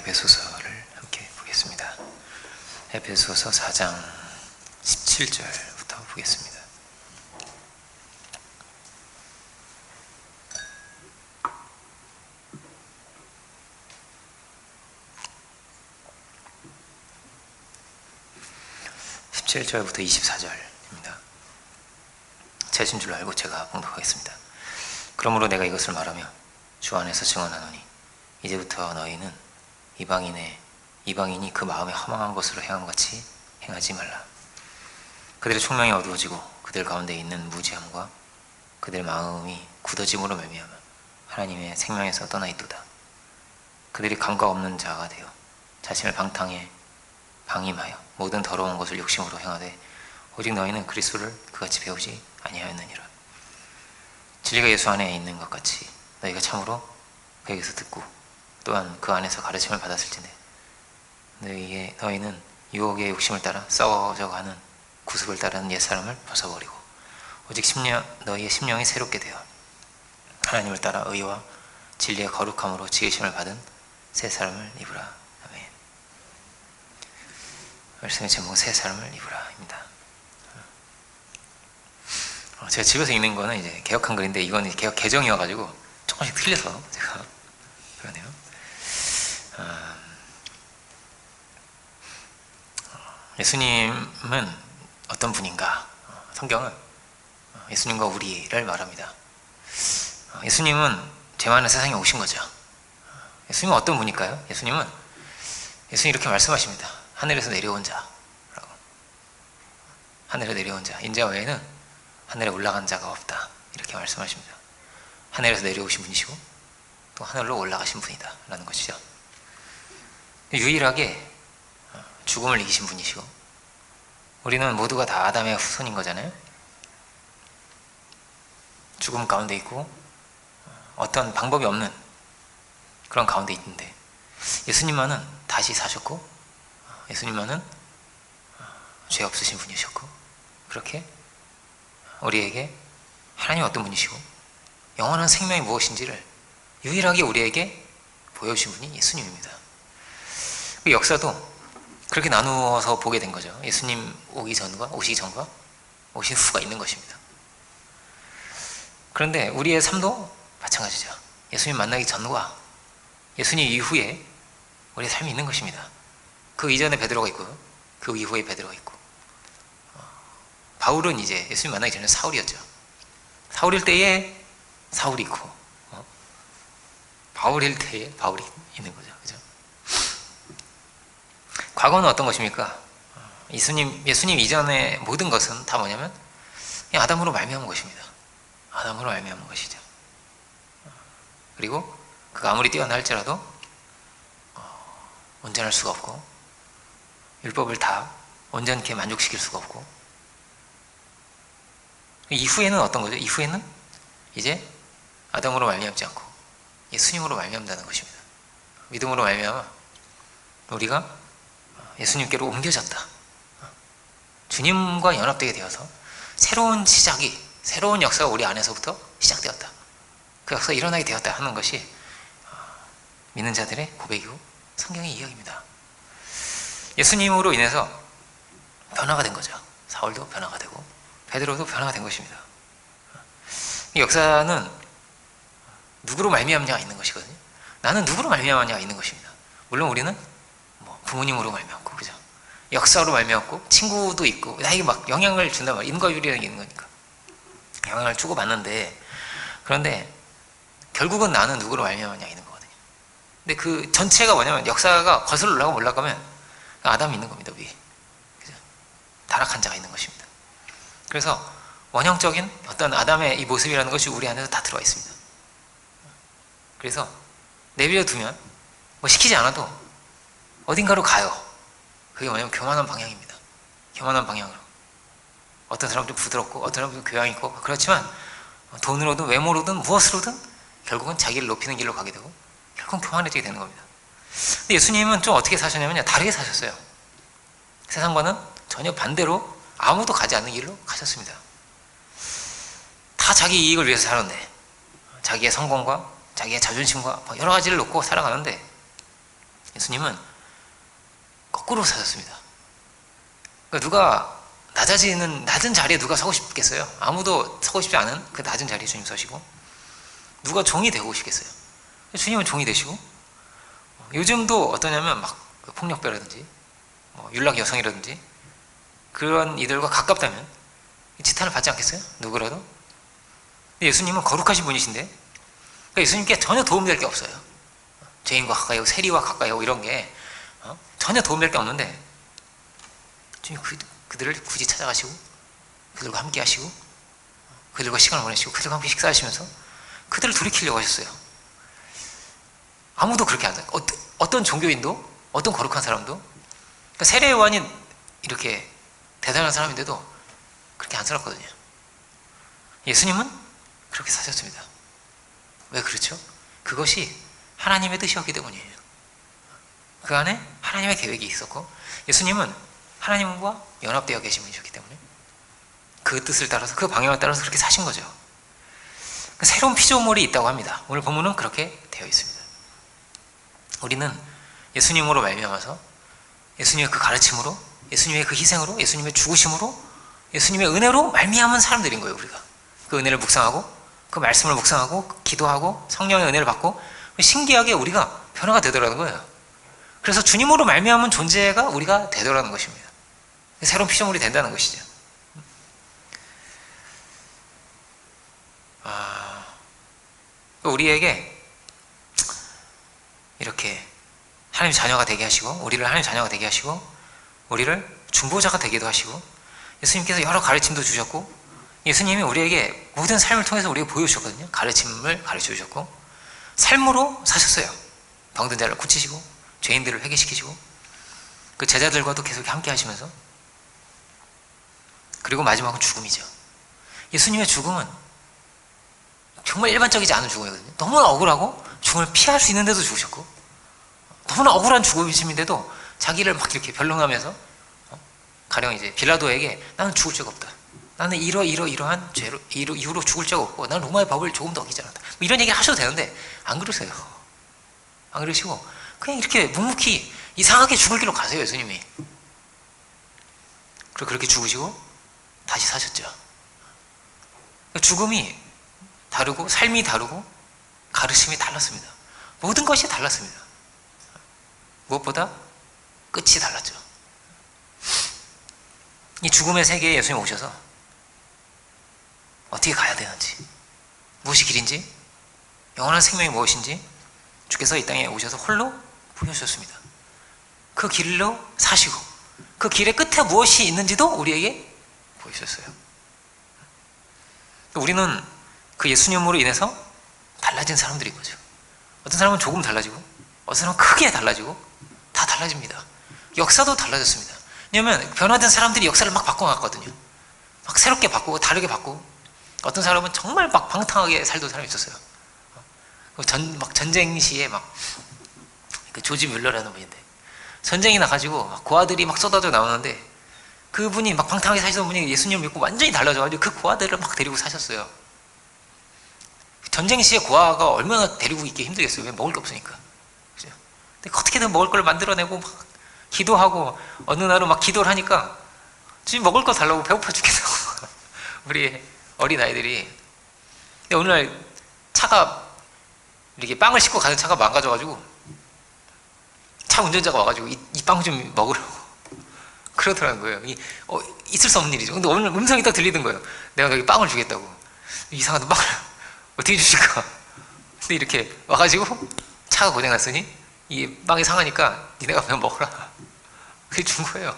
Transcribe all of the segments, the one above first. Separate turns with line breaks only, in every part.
에베소서를 함께 보겠습니다. 에베소서 4장 17절부터 보겠습니다. (17절부터) 24절입니다. 제신 줄 알고 제가 봉독하겠습니다. 그러므로 내가 이것을 말하며 주 안에서 증언하노니 이제부터 너희는 이방인이 그 마음에 허망한 것으로 행한 같이 행하지 말라. 그들의 총명이 어두워지고 그들 가운데 있는 무지함과 그들 마음이 굳어짐으로 말미암아 하나님의 생명에서 떠나 있도다. 그들이 감각 없는 자가 되어 자신을 방임하여 모든 더러운 것을 욕심으로 행하되 오직 너희는 그리스도를 그같이 배우지 아니하였느니라. 진리가 예수 안에 있는 것 같이 너희가 참으로 그에게서 듣고 또한 그 안에서 가르침을 받았을진데 너희는 유혹의 욕심을 따라 썩어져가는 구습을 따르는 옛사람을 벗어버리고 오직 너희의 심령이 새롭게 되어 하나님을 따라 의와 진리의 거룩함으로 지으심을 받은 새 사람을 입으라. 아멘. 말씀의 제목은 새 사람을 입으라입니다. 제가 집에서 읽는 거는 이제 개역 한글인데 이건 개역 개정이어가지고 조금씩 틀려서 제가 그러네요. 예수님은 어떤 분인가? 성경은 예수님과 우리를 말합니다. 예수님은 죄많은 세상에 오신 거죠. 예수님은 어떤 분일까요? 예수님이 이렇게 말씀하십니다. 하늘에서 내려온 자라고. 하늘에 내려온 자, 인자 외에는 하늘에 올라간 자가 없다, 이렇게 말씀하십니다. 하늘에서 내려오신 분이시고 또 하늘로 올라가신 분이다 라는 것이죠. 유일하게 죽음을 이기신 분이시고 우리는 모두가 다 아담의 후손인 거잖아요. 죽음 가운데 있고 어떤 방법이 없는 그런 가운데 있는데 예수님만은 다시 사셨고 예수님만은 죄 없으신 분이셨고 그렇게 우리에게 하나님 어떤 분이시고 영원한 생명이 무엇인지를 유일하게 우리에게 보여주신 분이 예수님입니다. 그 역사도 그렇게 나누어서 보게 된 거죠. 예수님 오시기 전과 오신 후가 있는 것입니다. 그런데 우리의 삶도 마찬가지죠. 예수님 만나기 전과 예수님 이후에 우리의 삶이 있는 것입니다. 그 이전에 베드로가 있고요, 그 이후에 베드로가 있고, 바울은 이제 예수님 만나기 전에 사울이었죠. 사울일 때에 사울이 있고 바울일 때에 바울이 있는 거죠. 그죠? 과거는 어떤 것입니까? 예수님 이전의 모든 것은 다 뭐냐면 그냥 아담으로 말미암은 것입니다. 아담으로 말미암은 것이죠. 그리고 그가 아무리 뛰어나 할지라도 온전할 수가 없고 율법을 다 온전케 만족시킬 수가 없고, 이후에는 어떤 거죠? 이후에는 이제 아담으로 말미암지 않고 예수님으로 말미암다는 것입니다. 믿음으로 말미암아 우리가 예수님께로 옮겨졌다. 주님과 연합되게 되어서 새로운 역사가 우리 안에서부터 시작되었다. 그 역사가 일어나게 되었다 하는 것이 믿는 자들의 고백이고 성경의 이야기입니다. 예수님으로 인해서 변화가 된 거죠. 사울도 변화가 되고 베드로도 변화가 된 것입니다. 이 역사는 누구로 말미암냐가 있는 것이거든요. 나는 누구로 말미암냐가 있는 것입니다. 물론 우리는 부모님으로 말미암고, 그죠? 역사로 말미암고, 친구도 있고, 나에게 막 영향을 준단 말이에요. 인과율이라는 게 있는 거니까 영향을 주고받는데, 그런데 결국은 나는 누구로 말미암냐 있는 거거든요. 근데 그 전체가 뭐냐면 역사가 거슬러 올라가면 아담이 있는 겁니다. 위에, 그죠? 타락한 자가 있는 것입니다. 그래서 원형적인 어떤 아담의 이 모습이라는 것이 우리 안에서 다 들어와 있습니다. 그래서 내버려 두면 시키지 않아도 어딘가로 가요. 그게 뭐냐면 교만한 방향입니다. 교만한 방향으로. 어떤 사람은 좀 부드럽고 어떤 사람은 좀 교양 있고 그렇지만 돈으로든 외모로든 무엇으로든 결국은 자기를 높이는 길로 가게 되고 결국은 교만해지게 되는 겁니다. 근데 예수님은 좀 어떻게 사셨냐면 다르게 사셨어요. 세상과는 전혀 반대로 아무도 가지 않는 길로 가셨습니다. 다 자기 이익을 위해서 사는데, 자기의 성공과 자기의 자존심과 여러 가지를 놓고 살아가는데 예수님은 거꾸로 사셨습니다. 그러니까 누가 낮은 자리에 누가 서고 싶겠어요? 아무도 서고 싶지 않은 그 낮은 자리에 주님 서시고, 누가 종이 되고 싶겠어요? 주님은 종이 되시고, 요즘도 어떠냐면 막 폭력배라든지 윤락 여성이라든지 그런 이들과 가깝다면 지탄을 받지 않겠어요? 누구라도? 근데 예수님은 거룩하신 분이신데, 그러니까 예수님께 전혀 도움될 게 없어요. 죄인과 가까이 하고 세리와 가까이 하고 이런 게 전혀 도움될 게 없는데, 주님 그들을 굳이 찾아가시고 그들과 함께 하시고 그들과 시간을 보내시고 그들과 함께 식사하시면서 그들을 돌이키려고 하셨어요. 아무도 그렇게 안 해요. 어떤 종교인도, 어떤 거룩한 사람도, 그러니까 세례 요한이 이렇게 대단한 사람인데도 그렇게 안쓰럽거든요. 예수님은 그렇게 사셨습니다. 왜 그렇죠? 그것이 하나님의 뜻이었기 때문이에요. 그 안에 하나님의 계획이 있었고, 예수님은 하나님과 연합되어 계신 분이셨기 때문에 그 뜻을 따라서, 그 방향을 따라서 그렇게 사신 거죠. 새로운 피조물이 있다고 합니다. 오늘 본문은 그렇게 되어 있습니다. 우리는 예수님으로 말미암아서, 예수님의 그 가르침으로, 예수님의 그 희생으로, 예수님의 죽으심으로, 예수님의 은혜로 말미암은 사람들인 거예요. 우리가 그 은혜를 묵상하고 그 말씀을 묵상하고 기도하고 성령의 은혜를 받고 신기하게 우리가 변화가 되더라는 거예요. 그래서 주님으로 말미암은 존재가 우리가 되더라는 것입니다. 새로운 피조물이 된다는 것이죠. 우리에게 이렇게 하나님 자녀가 되게 하시고, 우리를 하나님 자녀가 되게 하시고, 우리를 중보자가 되기도 하시고, 예수님께서 여러 가르침도 주셨고, 예수님이 우리에게 모든 삶을 통해서 우리에게 보여주셨거든요. 가르침을 가르쳐 주셨고, 삶으로 사셨어요. 병든 자를 고치시고 죄인들을 회개시키시고, 그 제자들과도 계속 함께 하시면서, 그리고 마지막은 죽음이죠. 예수님의 죽음은 정말 일반적이지 않은 죽음이거든요. 너무나 억울하고 죽음을 피할 수 있는데도 죽으셨고, 너무나 억울한 죽음이신데도 자기를 막 이렇게 변론하면서, 가령 이제 빌라도에게 나는 죽을 죄가 없다, 나는 이러한 죄로 이후로 죽을 죄가 없고 나는 로마의 법을 조금도 어기지 않았다, 뭐 이런 얘기를 하셔도 되는데 안 그러세요. 안 그러시고 그냥 이렇게 묵묵히 이상하게 죽을 길로 가세요. 예수님이. 그리고 그렇게 죽으시고 다시 사셨죠. 죽음이 다르고 삶이 다르고 가르침이 달랐습니다. 모든 것이 달랐습니다. 무엇보다 끝이 달랐죠. 이 죽음의 세계에 예수님이 오셔서 어떻게 가야 되는지, 무엇이 길인지, 영원한 생명이 무엇인지 주께서 이 땅에 오셔서 홀로 보여주셨습니다. 그 길로 사시고 그 길의 끝에 무엇이 있는지도 우리에게 보여주셨어요. 우리는 그 예수님으로 인해서 달라진 사람들인 거죠. 어떤 사람은 조금 달라지고 어떤 사람은 크게 달라지고 다 달라집니다. 역사도 달라졌습니다. 왜냐하면 변화된 사람들이 역사를 막 바꿔갔거든요. 막 새롭게 바꾸고 다르게 바꾸고, 어떤 사람은 정말 막 방탕하게 살던 사람이 있었어요. 막 전쟁 시에 막 그 조지 뮬러라는 분인데, 전쟁이 나가지고 막 고아들이 막 쏟아져 나오는데, 그분이 막 방탕하게 사시던 분이 예수님을 믿고 완전히 달라져가지고 그 고아들을 막 데리고 사셨어요. 전쟁 시에 고아가 얼마나 데리고 있기 힘들겠어요. 왜? 먹을 게 없으니까. 그죠? 근데 어떻게든 먹을 걸 만들어내고 막 기도하고, 어느 날은 막 기도를 하니까 지금 먹을 거 달라고 배고파 죽겠다고 우리 어린 아이들이. 근데 어느 날 차가 이렇게 빵을 싣고 가는 차가 망가져가지고 차 운전자가 와가지고 이 빵 좀 먹으라고 그러더라는 거예요. 있을 수 없는 일이죠. 근데 오늘 음성이 딱 들리는 거예요. 내가 여기 빵을 주겠다고. 이상하다, 빵을 어떻게 주실까? 근데 이렇게 와가지고 차가 고장났으니 이 빵이 상하니까 니네가 그냥 먹어라. 그게 준 거예요.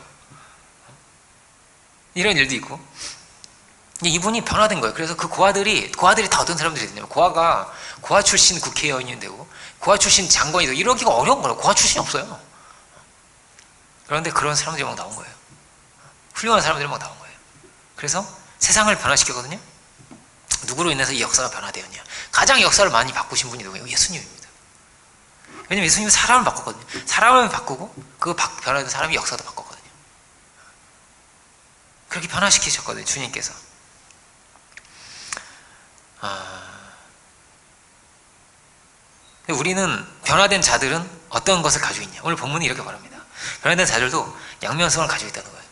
이런 일도 있고. 이분이 변화된 거예요. 그래서 그 고아들이 다 어떤 사람들이 됐냐면, 고아 출신 국회의원이 되고 고아 출신 장관이 되고 이러기가 어려운 거예요. 고아 출신이 없어요. 그런데 그런 사람들이 막 나온 거예요. 훌륭한 사람들이 막 나온 거예요. 그래서 세상을 변화시켰거든요. 누구로 인해서 이 역사가 변화되었냐? 가장 역사를 많이 바꾸신 분이 누구예요? 예수님입니다. 왜냐면 예수님은 사람을 바꿨거든요. 사람을 바꾸고 그 변화된 사람이 역사도 바꿨거든요. 그렇게 변화시키셨거든요, 주님께서. 우리는 변화된 자들은 어떤 것을 가지고 있냐. 오늘 본문이 이렇게 말합니다. 변화된 자들도 양면성을 가지고 있다는 거예요.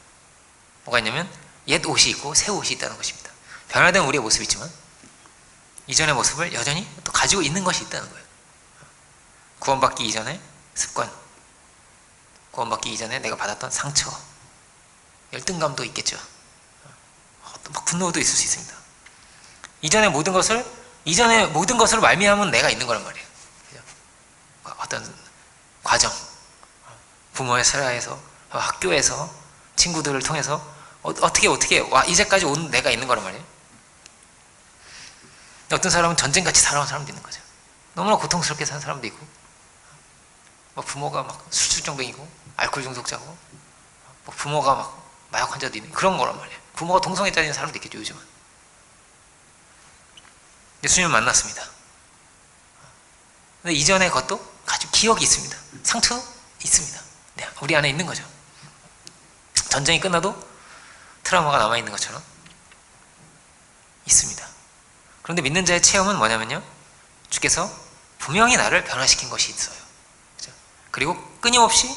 뭐가 있냐면 옛 옷이 있고 새 옷이 있다는 것입니다. 변화된 우리의 모습이 있지만 이전의 모습을 여전히 또 가지고 있는 것이 있다는 거예요. 구원받기 이전의 습관, 구원받기 이전에 내가 받았던 상처, 열등감도 있겠죠. 또 막 분노도 있을 수 있습니다. 이전의 모든 것을 말미암은 내가 있는 거란 말이에요. 어떤 과정, 부모의 사회에서, 학교에서, 친구들을 통해서 어떻게 와 이제까지 온 내가 있는 거란 말이에요. 어떤 사람은 전쟁같이 살아온 사람도 있는 거죠. 너무나 고통스럽게 사는 사람도 있고, 부모가 막 술주정뱅이고 알코올 중독자고, 부모가 막 마약 환자도 있는 그런 거란 말이에요. 부모가 동성애자인 사람도 있겠죠. 요즘은 예수님을 만났습니다. 근데 이전의 것도 가지고 기억이 있습니다. 상처 있습니다. 네, 우리 안에 있는 거죠. 전쟁이 끝나도 트라우마가 남아있는 것처럼 있습니다. 그런데 믿는 자의 체험은 뭐냐면요, 주께서 분명히 나를 변화시킨 것이 있어요. 그렇죠? 그리고 끊임없이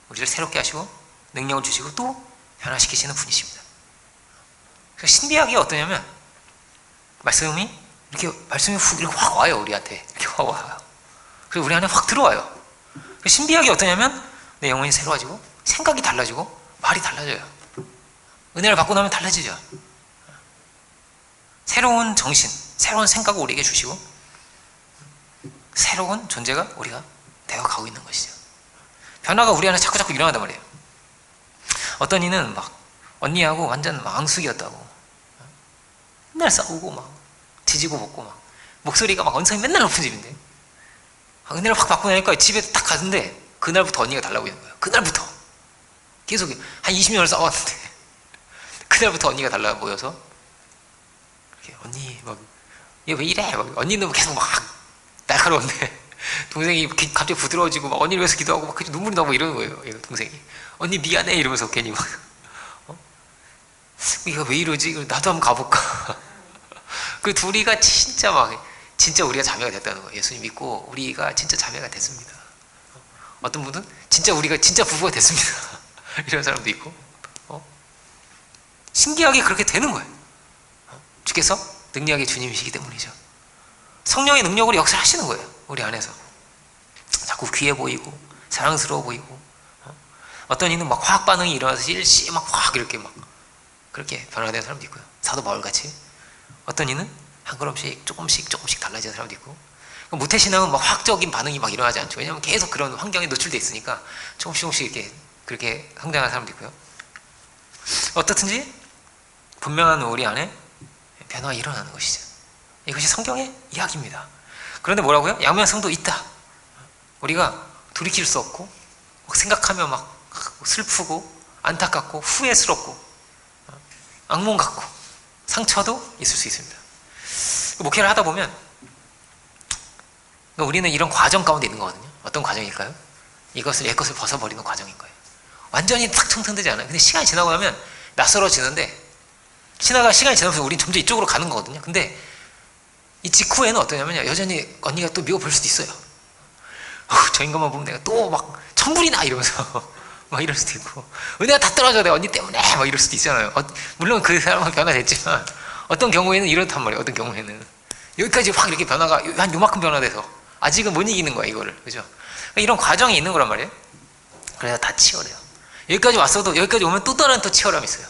우리를 새롭게 하시고 능력을 주시고 또 변화시키시는 분이십니다. 그래서 신비하게 어떠냐면 말씀이 훅 이렇게 확 와요. 우리한테 이렇게 확 와요. 그리고 우리 안에 확 들어와요. 신비하게 어떠냐면 내 영혼이 새로워지고 생각이 달라지고 말이 달라져요. 은혜를 받고 나면 달라지죠. 새로운 정신, 새로운 생각을 우리에게 주시고 새로운 존재가 우리가 되어가고 있는 것이죠. 변화가 우리 안에 자꾸 일어난단 말이에요. 어떤 이는 막 언니하고 완전 막 앙숙이었다고, 맨날 싸우고 막 지지고 볶고 막 목소리가 막 언성이 맨날 높은 집인데 은혜를 확 받고 나니까 집에 딱 갔는데 그날부터 언니가 달라고 있는 거예요. 그날부터 계속 한 20년을 싸웠는데 그날부터 언니가 달라 보여서 언니 막 얘 왜 이래? 막 언니는 계속 막 날카로운데 동생이 갑자기 부드러워지고 막 언니를 위해서 기도하고 막 눈물이 나고 이러는 거예요. 동생이 언니 미안해 이러면서 괜히 막 이거 왜 이러지? 나도 한번 가볼까? 그 둘이가 진짜 우리가 자매가 됐다는 거예요. 예수님 믿고 우리가 진짜 자매가 됐습니다. 어떤 분은 우리가 진짜 부부가 됐습니다. 이런 사람도 있고, 신기하게 그렇게 되는 거예요. 주께서 능력의 주님이시기 때문이죠. 성령의 능력으로 역사를 하시는 거예요. 우리 안에서 자꾸 귀해 보이고 사랑스러워 보이고, 어떤 이는 막 화학 반응이 일어나서 일시 막 확 이렇게 막 그렇게 변화되는 사람도 있고요. 사도 바울같이 어떤 이는 한 걸음씩 조금씩 달라지는 사람도 있고, 모태신앙은 막 화학적인 반응이 막 일어나지 않죠. 왜냐하면 계속 그런 환경에 노출되어 있으니까 조금씩 이렇게 그렇게 성장하는 사람도 있고요. 어떻든지 분명한 우리 안에 변화가 일어나는 것이죠. 이것이 성경의 이야기입니다. 그런데 뭐라고요? 양면성도 있다. 우리가 돌이킬 수 없고 막 생각하며 막 슬프고 안타깝고 후회스럽고 악몽 같고 상처도 있을 수 있습니다. 목회를 하다 보면 우리는 이런 과정 가운데 있는 거거든요. 어떤 과정일까요? 옛것을 벗어버리는 과정인 거예요. 완전히 탁 청산되지 않아요. 근데 시간이 지나고 나면 낯설어지는데, 시간이 지나면서 우린 점점 이쪽으로 가는 거거든요. 근데 이 직후에는 어떠냐면요, 여전히 언니가 또 미워 볼 수도 있어요. 저 인간만 보면 내가 또 막 천불이 나 이러면서 막 이럴 수도 있고, 은혜가 다 떨어져 내가 언니 때문에 막 이럴 수도 있잖아요. 물론 그 사람은 변화됐지만 어떤 경우에는 이렇단 말이에요. 어떤 경우에는 여기까지 확 이렇게 변화가 한 요만큼 변화돼서 아직은 못 이기는 거야 이거를. 그죠? 이런 과정이 있는 거란 말이에요. 그래서 다 치열해요. 여기까지 왔어도 여기까지 오면 또 다른 치열함이 있어요.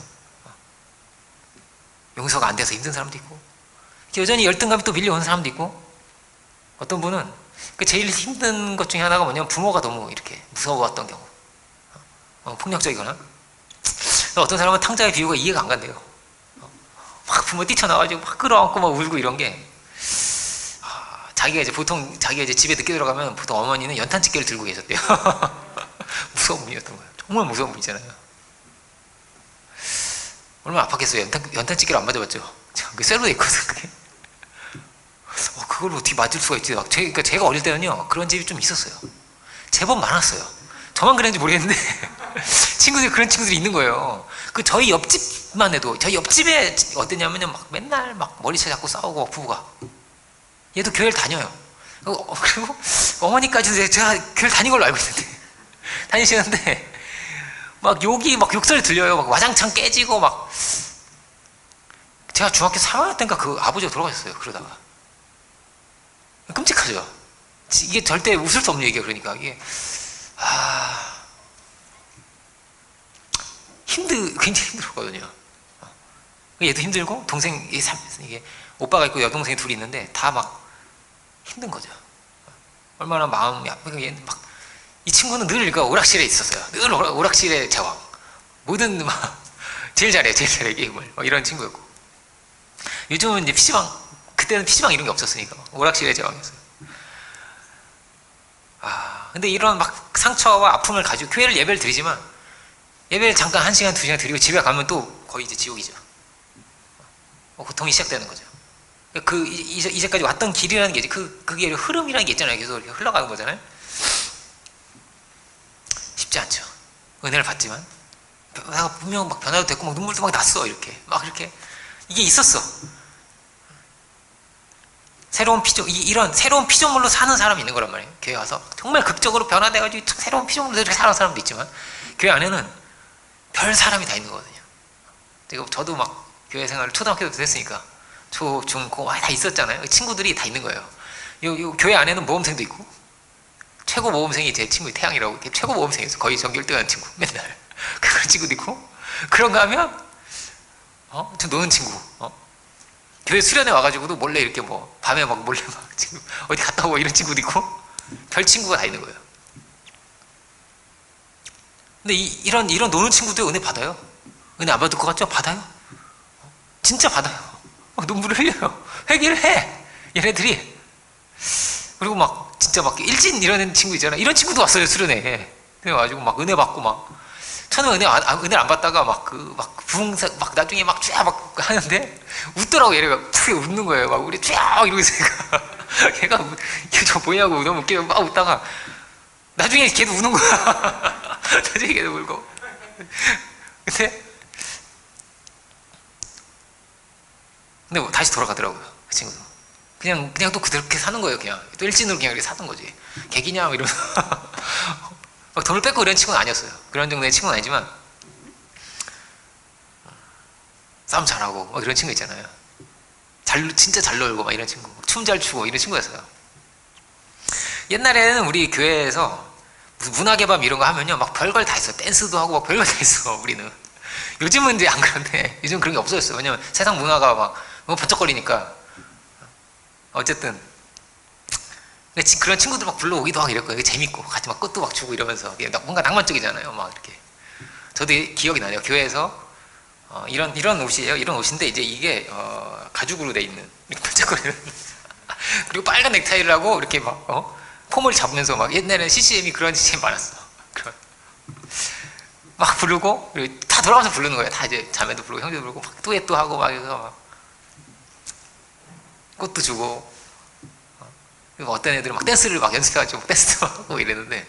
용서가 안 돼서 힘든 사람도 있고, 여전히 열등감이 또 밀려오는 사람도 있고, 어떤 분은 제일 힘든 것 중에 하나가 뭐냐면 부모가 너무 이렇게 무서워했던 경우, 폭력적이거나, 어떤 사람은 탕자의 비유가 이해가 안 간대요. 막 부모 뛰쳐나와가지고 막 끌어안고 막 울고 이런 게, 자기가 이제 집에 늦게 들어가면 보통 어머니는 연탄집게를 들고 계셨대요. 무서운 분이었던 거예요. 정말 무서운 분이잖아요. 얼마나 아팠겠어요. 연탄집게를 안 맞아봤죠. 그 쇠로 돼 있거든, 그게. 그걸 어떻게 맞을 수가 있지. 그러니까 제가 어릴 때는요, 그런 집이 좀 있었어요. 제법 많았어요. 저만 그랬는지 모르겠는데 그런 친구들이 있는 거예요. 저희 옆집만 해도, 저희 옆집에 어땠냐면요, 막 맨날 막 머리채 잡고 싸우고 부부가. 얘도 교회를 다녀요. 그리고 어머니까지도 제가 교회를 다닌 걸로 알고 있는데 다니시는데 막 욕이 막 욕설이 들려요. 막 와장창 깨지고 막. 제가 중학교 3학년 때인가 그 아버지가 돌아가셨어요. 그러다가. 끔찍하죠. 이게 절대 웃을 수 없는 얘기예요. 그러니까 이게 굉장히 힘들었거든요. 얘도 힘들고 동생 이게 오빠가 있고 여동생이 둘이 있는데 다 막 힘든 거죠. 얼마나 마음이 얘는 막 이 친구는 늘 오락실에 있었어요. 늘 오락실의 제왕. 뭐든 막 제일 잘해 게임을. 이런 친구였고. 요즘은 이제 PC방, 그때는 PC방 이런 게 없었으니까 오락실의 제왕이었어요. 근데 이런 막 상처와 아픔을 가지고 교회를 예배를 드리지만 예배를 잠깐 1시간, 2시간 드리고 집에 가면 또 거의 이제 지옥이죠. 고통이 시작되는 거죠. 이제까지 왔던 길이라는 게 그게 흐름이라는 게 있잖아요. 계속 이렇게 흘러가는 거잖아요. 쉽지 않죠. 은혜를 받지만 내가 분명 막 변화도 됐고 막 눈물도 막 났어. 이렇게 이게 있었어. 이런 새로운 피조물로 사는 사람이 있는 거란 말이에요. 교회 와서 정말 극적으로 변화돼가지고 새로운 피조물로 이렇게 사는 사람도 있지만 교회 안에는 별 사람이 다 있는 거거든요. 저도 막 교회 생활을 초등학교 때부터 했으니까 초, 중, 고 다 있었잖아요. 친구들이 다 있는 거예요. 요 교회 안에는 모범생도 있고 최고 모범생이 제 친구 태양이라고 최고 모범생이었어. 거의 전교 1등하는 친구 맨날 그런 친구도 있고 그런가 하면 저 노는 친구 교회 수련회 와가지고도 몰래 이렇게 뭐 밤에 막 몰래 막 지금 어디 갔다 오고 이런 친구도 있고 별 친구가 다 있는 거예요. 근데 이런 노는 친구도 은혜 받아요. 은혜 안 받을 것 같죠? 받아요. 진짜 받아요. 눈물을 흘려요. 회개를 해. 얘네들이. 그리고 막 진짜 막 일진 이런 친구 있잖아. 이런 친구도 왔어요 수련회. 그래가지고 막 은혜 받고 막 처음에 은혜 안 받다가 막 부흥사 막 나중에 막 하는데 웃더라고. 얘가 웃는 거예요. 막 우리 이러고 있으니까 걔가 이게 저 뭐냐고 너무 웃겨 막 웃다가 나중에 걔도 우는 거야. 나중에 걔도 울고. 근데 뭐 다시 돌아가더라고요. 그 친구도. 그냥 또 그렇게 사는 거예요. 그냥 또 일진으로 그냥 이렇게 사는 거지. 개기냐 이러면서 막 돈을 뺏고 이런 친구는 아니었어요. 그런 정도의 친구는 아니지만 싸움 잘하고 막 이런 친구 있잖아요. 진짜 잘 놀고 막 이런 친구, 춤 잘 추고 이런 친구였어요. 옛날에는 우리 교회에서 무슨 문화개방 이런 거 하면요 막 별걸 다 했어. 댄스도 하고 막 별걸 다 했어. 우리는. 요즘은 이제 안 그런데 요즘 그런 게 없어졌어요. 왜냐면 세상 문화가 막 너무 번쩍거리니까. 어쨌든 그런 친구들 막 불러오기도 하고 이랬거든요. 재밌고 같이 막 꽃도 막 주고 이러면서 뭔가 낭만적이잖아요. 막 이렇게. 저도 기억이 나요. 교회에서 이런 옷이에요. 이런 옷인데 이제 이게 가죽으로 돼 있는 이렇게 번쩍거리는 그리고 빨간 넥타이를 하고 이렇게 막 폼을 잡으면서 막 옛날에는 CCM이 그런 CCM 많았어. 막 부르고 다 돌아가면서 부르는 거예요. 다 이제 자매도 부르고 형제도 부르고 막 듀엣도 하고 막 해서 막 꽃도 주고 그리고 어떤 애들은 막 댄스를 막 연습해가지고 댄스도 하고 이랬는데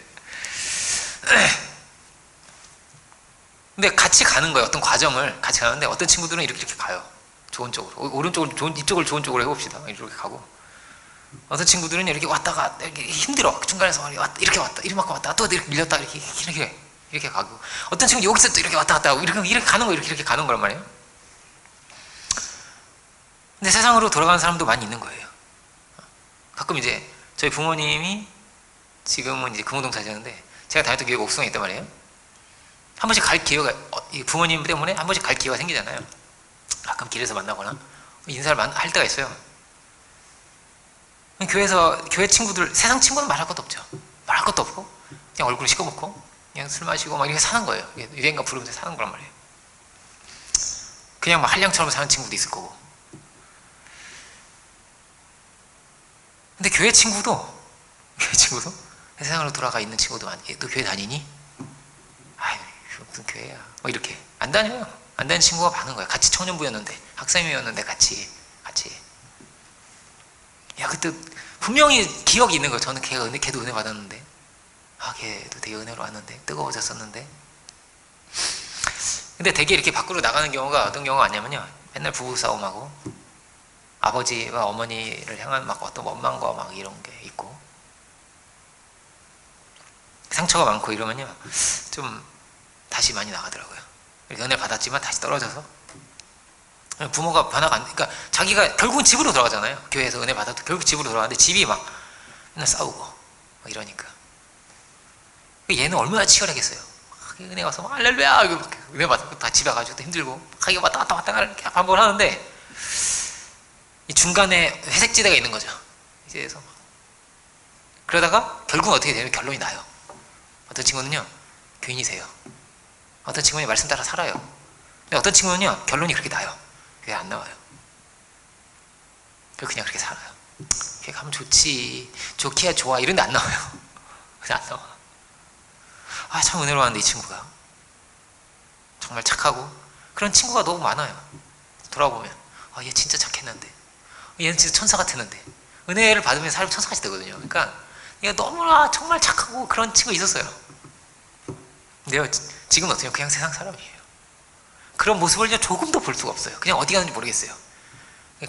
근데 같이 가는 거예요. 어떤 과정을 같이 가는데 어떤 친구들은 이렇게 가요. 좋은 쪽으로 오른쪽으로 이쪽을 좋은 쪽으로 해봅시다. 이렇게 가고 어떤 친구들은 이렇게 왔다가 이렇게 힘들어. 중간에서 이렇게 왔다 이렇게 왔다 또 이렇게 밀렸다 이렇게 가고 어떤 친구는 여기서 또 이렇게 왔다 갔다 하고 이렇게 가는 거 이렇게 가는 거란 말이에요. 근데 세상으로 돌아가는 사람도 많이 있는 거예요. 가끔 이제 저희 부모님이 지금은 이제 금호동 사시는데 제가 다녔던 교회가 옥성에 있단 말이에요. 한 번씩 갈 기회가 부모님 때문에 한 번씩 갈 기회가 생기잖아요. 가끔 길에서 만나거나 인사를 할 때가 있어요. 교회 친구들 세상 친구는 말할 것도 없죠. 말할 것도 없고 그냥 얼굴을 시커멓고 그냥 술 마시고 막 이렇게 사는 거예요. 유행가 부르면서 사는 거란 말이에요. 그냥 막 한량처럼 사는 친구도 있을 거고. 근데 교회 친구도 세상으로 돌아가 있는 친구도 많이. 너 교회 다니니? 아유 무슨 교회야. 뭐 이렇게 안 다녀요. 안 다니는 친구가 많은 거예요. 같이 청년부였는데 학생회였는데 같이. 야 그때 분명히 기억이 있는 거예요. 저는 걔도 은혜 받았는데 걔도 되게 은혜로 왔는데 뜨거워졌었는데. 근데 되게 이렇게 밖으로 나가는 경우가 어떤 경우가 아니냐면요. 맨날 부부싸움하고 아버지와 어머니를 향한 막 어떤 원망과 막 이런 게 있고, 상처가 많고 이러면요 좀 다시 많이 나가더라고요. 은혜 받았지만 다시 떨어져서 부모가 변화가 안, 그러니까 자기가 결국은 집으로 돌아가잖아요. 교회에서 은혜 받아도 결국 집으로 돌아가는데 집이 막 맨날 싸우고 막 이러니까 얘는 얼마나 치열하겠어요. 은혜 와서 막 할렐루야 이거 막 은혜 받고 다 집에 가지고 힘들고 자기가 왔다 갔다 이렇게 반복을 하는데 이 중간에 회색지대가 있는 거죠. 이제서 그러다가 결국은 어떻게 되면 결론이 나요. 어떤 친구는요 교인이세요. 어떤 친구는 말씀 따라 살아요. 근데 어떤 친구는요 결론이 그렇게 나요. 그게 안 나와요. 그냥 그렇게 살아요. 그게 가면 좋지, 좋기야 좋아 이런데 안 나와요. 그냥 안 나와. 아, 참 은혜로웠는데 이 친구가 정말 착하고 그런 친구가 너무 많아요. 돌아보면 얘 진짜 착했는데, 얘는 진짜 천사 같았는데, 은혜를 받으면 사람이 천사같이 되거든요. 그러니까 얘가 너무나 정말 착하고 그런 친구가 있었어요. 근데요 지금은 어때요? 그냥 세상 사람이에요. 그런 모습을 조금도 볼 수가 없어요. 그냥 어디 가는지 모르겠어요.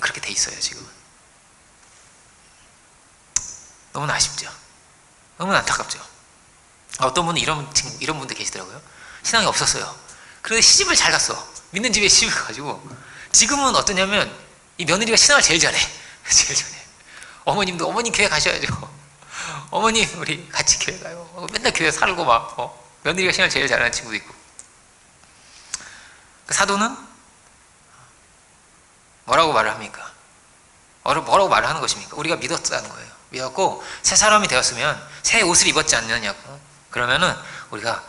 그렇게 돼 있어요 지금은. 너무나 아쉽죠. 너무나 안타깝죠. 어떤 분은 이런 분들 계시더라고요. 신앙이 없었어요. 그런데 시집을 잘 갔어. 믿는 집에 시집을 가가지고 지금은 어떠냐면 이 며느리가 신앙을 제일 잘해. 제일 잘해. 어머님도 어머님 교회 가셔야죠. 어머님 우리 같이 교회 가요. 맨날 교회 살고 막 며느리가 신앙을 제일 잘하는 친구도 있고. 그 사도는 뭐라고 말을 합니까? 뭐라고 말을 하는 것입니까? 우리가 믿었다는 거예요. 믿었고 새 사람이 되었으면 새 옷을 입었지 않느냐고. 그러면은 우리가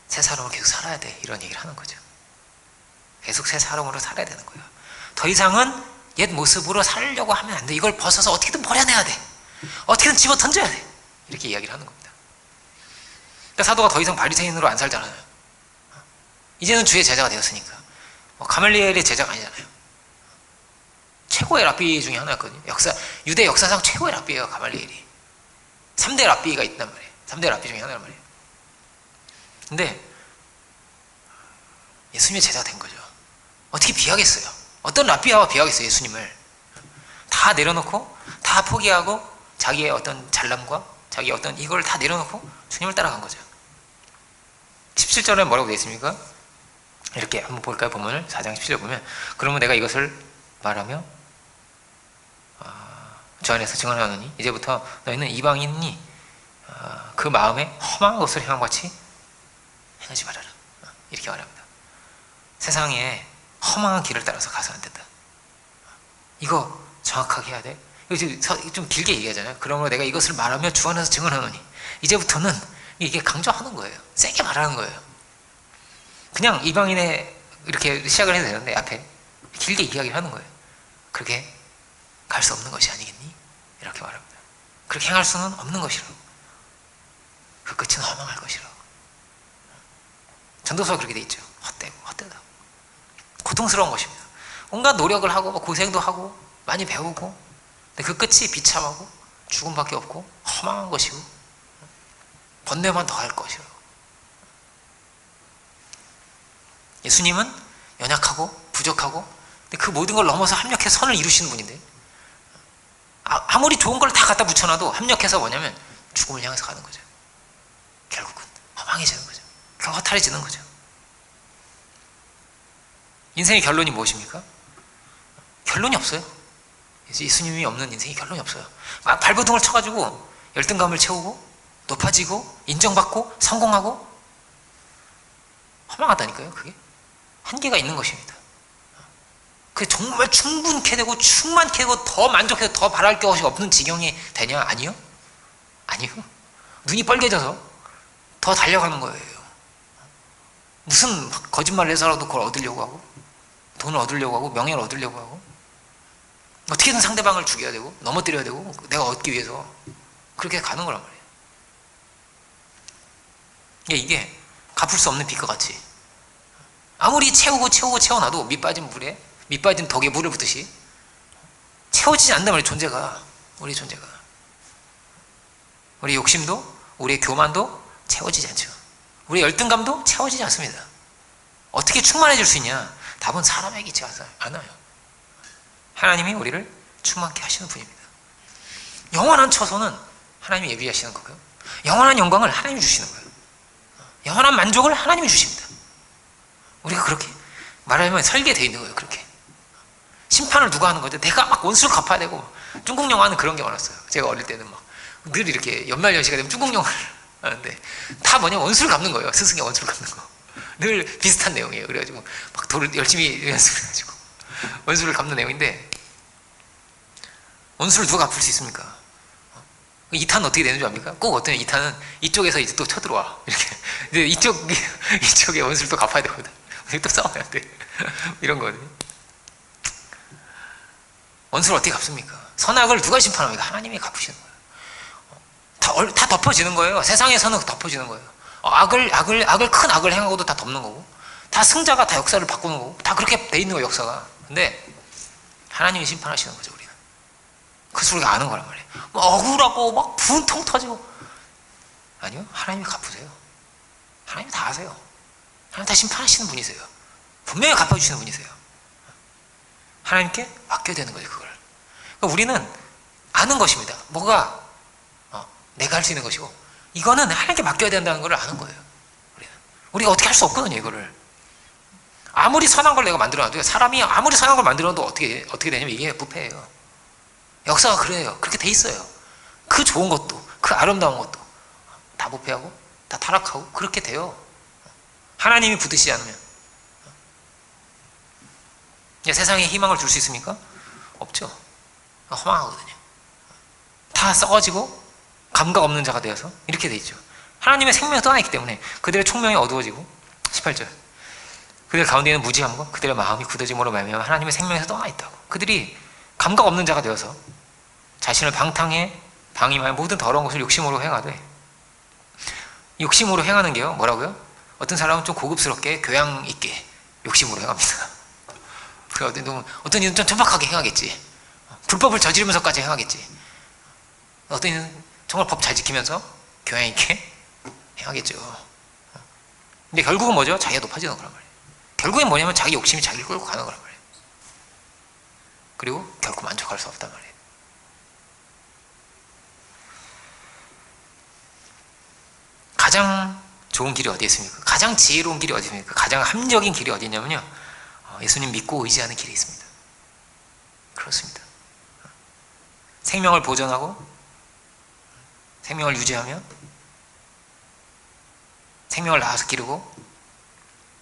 새 사람으로 계속 살아야 돼, 이런 얘기를 하는 거죠. 계속 새 사람으로 살아야 되는 거예요. 더 이상은 옛 모습으로 살려고 하면 안 돼. 이걸 벗어서 어떻게든 버려내야 돼. 어떻게든 집어 던져야 돼. 이렇게 이야기를 하는 겁니다. 그러니까 사도가 더 이상 바리새인으로 안 살잖아요. 이제는 주의 제자가 되었으니까. 가말리엘의 제자가 아니잖아요. 최고의 랍비 중에 하나였거든요. 유대 역사상 최고의 랍비예요, 가말리엘이. 3대 랍비가 있단 말이에요. 3대 랍비 중에 하나란 말이에요. 근데 예수님의 제자가 된 거죠. 어떻게 비하겠어요? 어떤 랍비와 비하겠어요, 예수님을. 다 내려놓고, 다 포기하고, 자기의 어떤 잘남과 자기의 어떤 이걸 다 내려놓고 주님을 따라간 거죠. 17절에 뭐라고 되어 있습니까? 이렇게 한번 볼까요? 본문을 4장 17절 보면, 그러면 내가 이것을 말하며 주 안에서 증언하노니 이제부터 너희는 이방인이 그 마음에 험한 것을 행함같이 행하지 말아라. 이렇게 말합니다. 세상에 험한 길을 따라서 가서 안 된다. 이거 정확하게 해야 돼. 이거 좀 길게 얘기하잖아요. 그러므로 내가 이것을 말하며 주 안에서 증언하노니, 이제부터는 이게 강조하는 거예요. 세게 말하는 거예요. 그냥 이방인에 이렇게 시작을 해도 되는데 앞에 길게 이야기를 하는 거예요. 그렇게 갈 수 없는 것이 아니겠니? 이렇게 말합니다. 그렇게 행할 수는 없는 것이라고. 그 끝은 허망할 것이라고. 전도서가 그렇게 돼 있죠. 헛되다. 고통스러운 것입니다. 온갖 노력을 하고 고생도 하고 많이 배우고, 근데 그 끝이 비참하고 죽음밖에 없고 허망한 것이고 번뇌만 더 할 것이라고. 예수님은 연약하고 부족하고, 근데 그 모든 걸 넘어서 합력해서 선을 이루시는 분인데, 아무리 좋은 걸 다 갖다 붙여놔도 합력해서 뭐냐면 죽음을 향해서 가는 거죠. 결국은 허망해지는 거죠. 결국 허탈해지는 거죠. 인생의 결론이 무엇입니까? 결론이 없어요. 예수님이 없는 인생이 결론이 없어요. 막 발버둥을 쳐가지고 열등감을 채우고 높아지고 인정받고 성공하고, 허망하다니까요. 그게 한계가 있는 것입니다. 그게 정말 충분케 되고 충만케 되고 더 만족해서 더 바랄 것이 없는 지경이 되냐? 아니요. 눈이 빨개져서 더 달려가는 거예요. 무슨 거짓말을 해서라도 그걸 얻으려고 하고, 돈을 얻으려고 하고, 명예를 얻으려고 하고, 어떻게든 상대방을 죽여야 되고 넘어뜨려야 되고 내가 얻기 위해서 그렇게 가는 거란 말이에요. 이게 갚을 수 없는 빚과 같이, 아무리 채워놔도 밑 빠진 덕에 물을 붓듯이 채워지지 않는단 말이에요. 존재가, 우리 존재가. 우리 욕심도, 우리의 교만도 채워지지 않죠. 우리의 열등감도 채워지지 않습니다. 어떻게 충만해질 수 있냐? 답은 사람에게 있지 않아요. 하나님이 우리를 충만케 하시는 분입니다. 영원한 처소는 하나님이 예비하시는 거고요. 영원한 영광을 하나님이 주시는 거예요. 영원한 만족을 하나님이 주십니다. 우리가 그렇게 말하면 설계되어 있는 거예요. 그렇게 심판을 누가 하는 거죠? 내가 막 원수를 갚아야 되고. 중국 영화는 그런 게 많았어요. 제가 어릴 때는 막 늘 이렇게 연말연시가 되면 중국 영화를 하는데 다 뭐냐, 원수를 갚는 거예요. 스승의 원수를 갚는 거. 늘 비슷한 내용이에요. 그래가지고 막 돌을 열심히 연습해가지고 원수를 갚는 내용인데, 원수를 누가 갚을 수 있습니까? 2탄은 어떻게 되는 줄 압니까? 꼭 어떤 2탄은 이쪽에서 이제 또 쳐들어와. 이렇게. 근데 이쪽에 원수를 또 갚아야 되거든. 또 싸워야 돼. 이런 거거든요. 원수를 어떻게 갚습니까? 선악을 누가 심판합니까? 하나님이 갚으시는 거예요. 다 덮어지는 거예요. 세상에서는 덮어지는 거예요. 큰 악을 행하고도 다 덮는 거고, 다 승자가 다 역사를 바꾸는 거고, 다 그렇게 돼 있는 거예요, 역사가. 근데 하나님이 심판하시는 거죠, 우리는. 그래서 우리가 아는 거란 말이에요. 뭐 억울하고 막 분통 터지고. 아니요, 하나님이 갚으세요. 하나님이 다 아세요. 하나님 다 심판하시는 분이세요. 분명히 갚아주시는 분이세요. 하나님께 맡겨야 되는 거예요, 그걸. 그러니까 우리는 아는 것입니다. 뭐가 내가 할 수 있는 것이고, 이거는 하나님께 맡겨야 된다는 걸 아는 거예요. 우리가 어떻게 할 수 없거든요, 이거를. 아무리 선한 걸 내가 만들어놔도, 사람이 아무리 선한 걸 만들어놔도 어떻게 되냐면 이게 부패예요. 역사가 그래요. 그렇게 돼 있어요. 그 좋은 것도, 그 아름다운 것도 다 부패하고 다 타락하고 그렇게 돼요. 하나님이 붙드시지 않으면. 세상에 희망을 줄 수 있습니까? 없죠. 허망하거든요. 다 썩어지고 감각 없는 자가 되어서 이렇게 돼 있죠. 하나님의 생명이 떠나있기 때문에 그들의 총명이 어두워지고, 18절, 그들 가운데에는 무지함과 그들의 마음이 굳어짐으로 말미암아 하나님의 생명에서 떠나 있다고. 그들이 감각 없는 자가 되어서 자신을 방임하여 모든 더러운 것을 욕심으로 행하되, 욕심으로 행하는 게요, 뭐라고요? 어떤 사람은 좀 고급스럽게 교양 있게 욕심으로 행합니다. 어떤 이는 좀 천박하게 행하겠지. 불법을 저지르면서까지 행하겠지. 어떤 이는 정말 법 잘 지키면서 교양 있게 행하겠죠. 근데 결국은 뭐죠? 자기가 높아지는 거란 말이에요. 결국엔 뭐냐면 자기 욕심이 자기를 끌고 가는 거란 말이에요. 그리고 결코 만족할 수 없단 말이에요. 가장 좋은 길이 어디 있습니까? 가장 지혜로운 길이 어디 있습니까? 가장 합리적인 길이 어디 있냐면요, 예수님 믿고 의지하는 길이 있습니다. 그렇습니다. 생명을 보존하고 생명을 유지하며 생명을 낳아서 기르고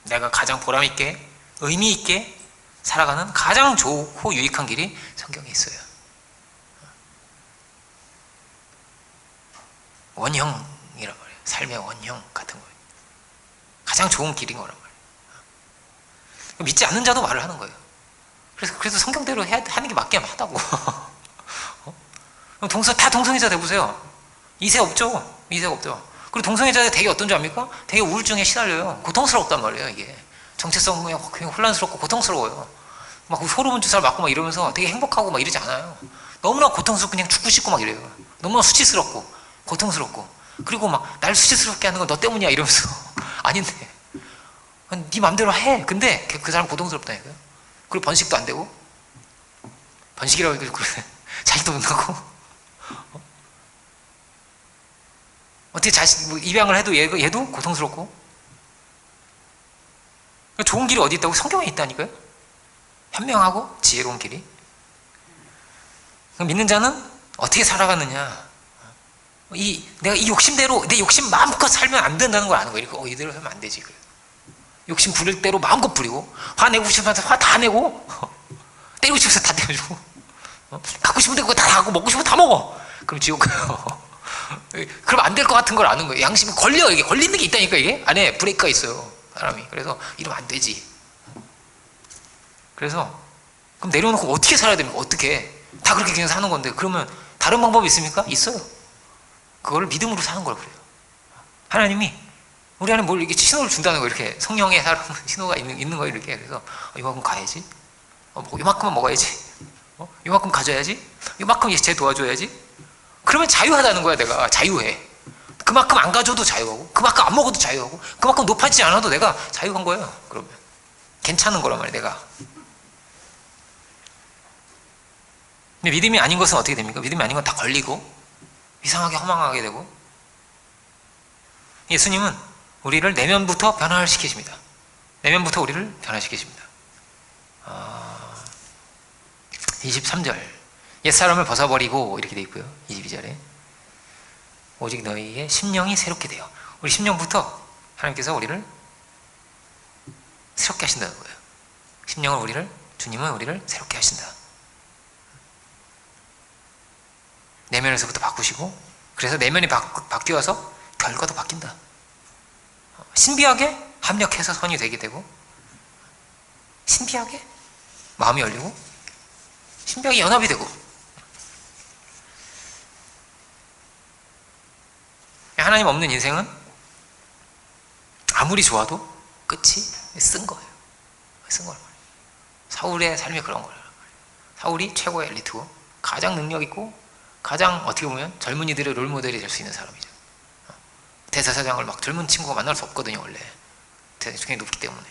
내가 가장 보람있게 의미있게 살아가는 가장 좋고 유익한 길이 성경에 있어요. 원형이란 말이에요. 삶의 원형 같은 거예요. 가장 좋은 길인 거란 말이에요. 믿지 않는 자도 말을 하는 거예요. 그래서 성경대로 하는 게 맞긴 하다고. 다 동성애자 돼보세요. 이세 없죠? 이세가 없죠. 그리고 동성애자들 되게 어떤 줄 압니까? 되게 우울증에 시달려요. 고통스럽단 말이에요, 이게. 정체성이 굉장히 혼란스럽고 고통스러워요. 막 호르몬 주사를 맞고 막 이러면서 되게 행복하고 막 이러지 않아요. 너무나 고통스럽고 그냥 죽고 싶고 막 이래요. 너무나 수치스럽고 고통스럽고. 그리고 막 날 수치스럽게 하는 건 너 때문이야 이러면서. 아닌데. 네 맘대로 해. 근데 그 사람 고통스럽다니까요. 그리고 번식도 안 되고. 번식이라고 해도 그래. 자식도 못 낳고. 어떻게 입양을 해도 얘도 고통스럽고. 좋은 길이 어디 있다고? 성경에 있다니까요. 현명하고 지혜로운 길이. 믿는 자는 어떻게 살아가느냐. 내가 이 욕심대로 내 욕심 마음껏 살면 안 된다는 걸 아는 거예요. 이대로 하면 안 되지. 욕심 부릴 대로 마음껏 부리고, 화내고 싶어서 화 다 내고, 때리고 싶어서 다 때려주고, 갖고 싶은데 그거 다 하고, 먹고 싶으면 다 먹어. 그럼 지옥 가요. 그럼 안 될 것 같은 걸 아는 거예요. 양심이 걸려. 이게 걸리는 게 있다니까. 이게 안에 브레이크가 있어요, 사람이. 그래서 이러면 안 되지. 그래서 그럼 내려놓고 어떻게 살아야 됩니까? 어떻게? 다 그렇게 그냥 사는 건데. 그러면 다른 방법이 있습니까? 있어요. 그걸 믿음으로 사는 걸 그래요. 하나님이 우리 안에 뭘 이렇게 신호를 준다는 거예요. 이렇게 성령의 사람 신호가 있는 거예요. 이렇게. 그래서 이만큼 가야지. 이만큼만 먹어야지. 이만큼 가져야지. 이만큼 쟤 도와줘야지. 그러면 자유하다는 거야. 내가 자유해. 그만큼 안 가져도 자유하고, 그만큼 안 먹어도 자유하고, 그만큼 높아지지 않아도 내가 자유한 거예요. 그러면 괜찮은 거란 말이야. 내가 근데 믿음이 아닌 것은 어떻게 됩니까? 믿음이 아닌 건 다 걸리고 이상하게 허망하게 되고. 예수님은 우리를 내면부터 변화시키십니다. 내면부터 우리를 변화시키십니다. 23절 옛사람을 벗어버리고 이렇게 돼 있고요. 22절에 오직 너희의 심령이 새롭게 돼요. 우리 심령부터 하나님께서 우리를 새롭게 하신다는 거예요. 주님은 우리를 새롭게 하신다. 내면에서부터 바꾸시고, 그래서 내면이 바뀌어서 결과도 바뀐다. 신비하게 합력해서 선이 되게 되고, 신비하게 마음이 열리고, 신비하게 연합이 되고. 하나님 없는 인생은 아무리 좋아도 끝이 쓴 거예요. 쓴 거란 말이에요. 사울의 삶이 그런 거예요. 사울이 최고의 엘리트고 가장 능력 있고 가장 어떻게 보면 젊은이들의 롤모델이 될 수 있는 사람이죠. 대제사장을 막 젊은 친구가 만날 수 없거든요. 원래 대중이 높기 때문에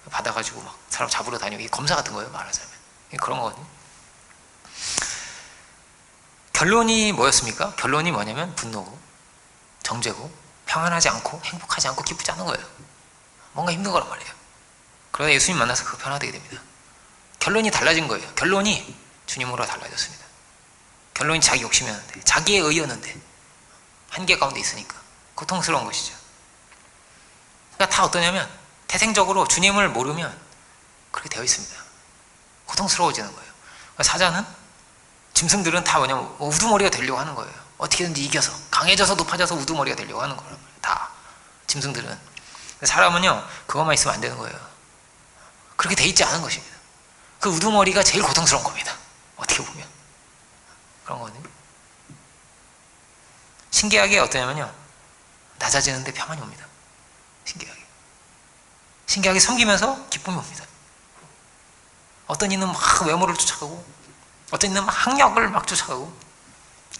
받아가지고 막 사람 잡으러 다니고, 이게 검사 같은 거예요, 말하자면. 그런 거거든요. 결론이 뭐였습니까? 결론이 뭐냐면 분노고 정죄고 평안하지 않고 행복하지 않고 기쁘지 않은 거예요. 뭔가 힘든 거란 말이에요. 그러다 예수님 만나서 그 변화되게 됩니다. 결론이 달라진 거예요. 결론이 주님으로 달라졌습니다. 결론이 자기 욕심이었는데, 자기의 의였는데 한계 가운데 있으니까 고통스러운 것이죠. 그러니까 다 어떠냐면 태생적으로 주님을 모르면 그렇게 되어 있습니다. 고통스러워지는 거예요. 사자는, 짐승들은 다 뭐냐면 우두머리가 되려고 하는 거예요. 어떻게든지 이겨서 강해져서 높아져서 우두머리가 되려고 하는 거란 말이에요. 다 짐승들은. 사람은요 그것만 있으면 안 되는 거예요. 그렇게 돼 있지 않은 것입니다. 그 우두머리가 제일 고통스러운 겁니다. 어떻게 보면 그런 거거든요. 신기하게 어떠냐면요, 낮아지는데 평안이 옵니다. 신기하게 섬기면서 기쁨이 옵니다. 어떤 이는 막 외모를 쫓아가고, 어떤 이는 막 학력을 막 쫓아가고,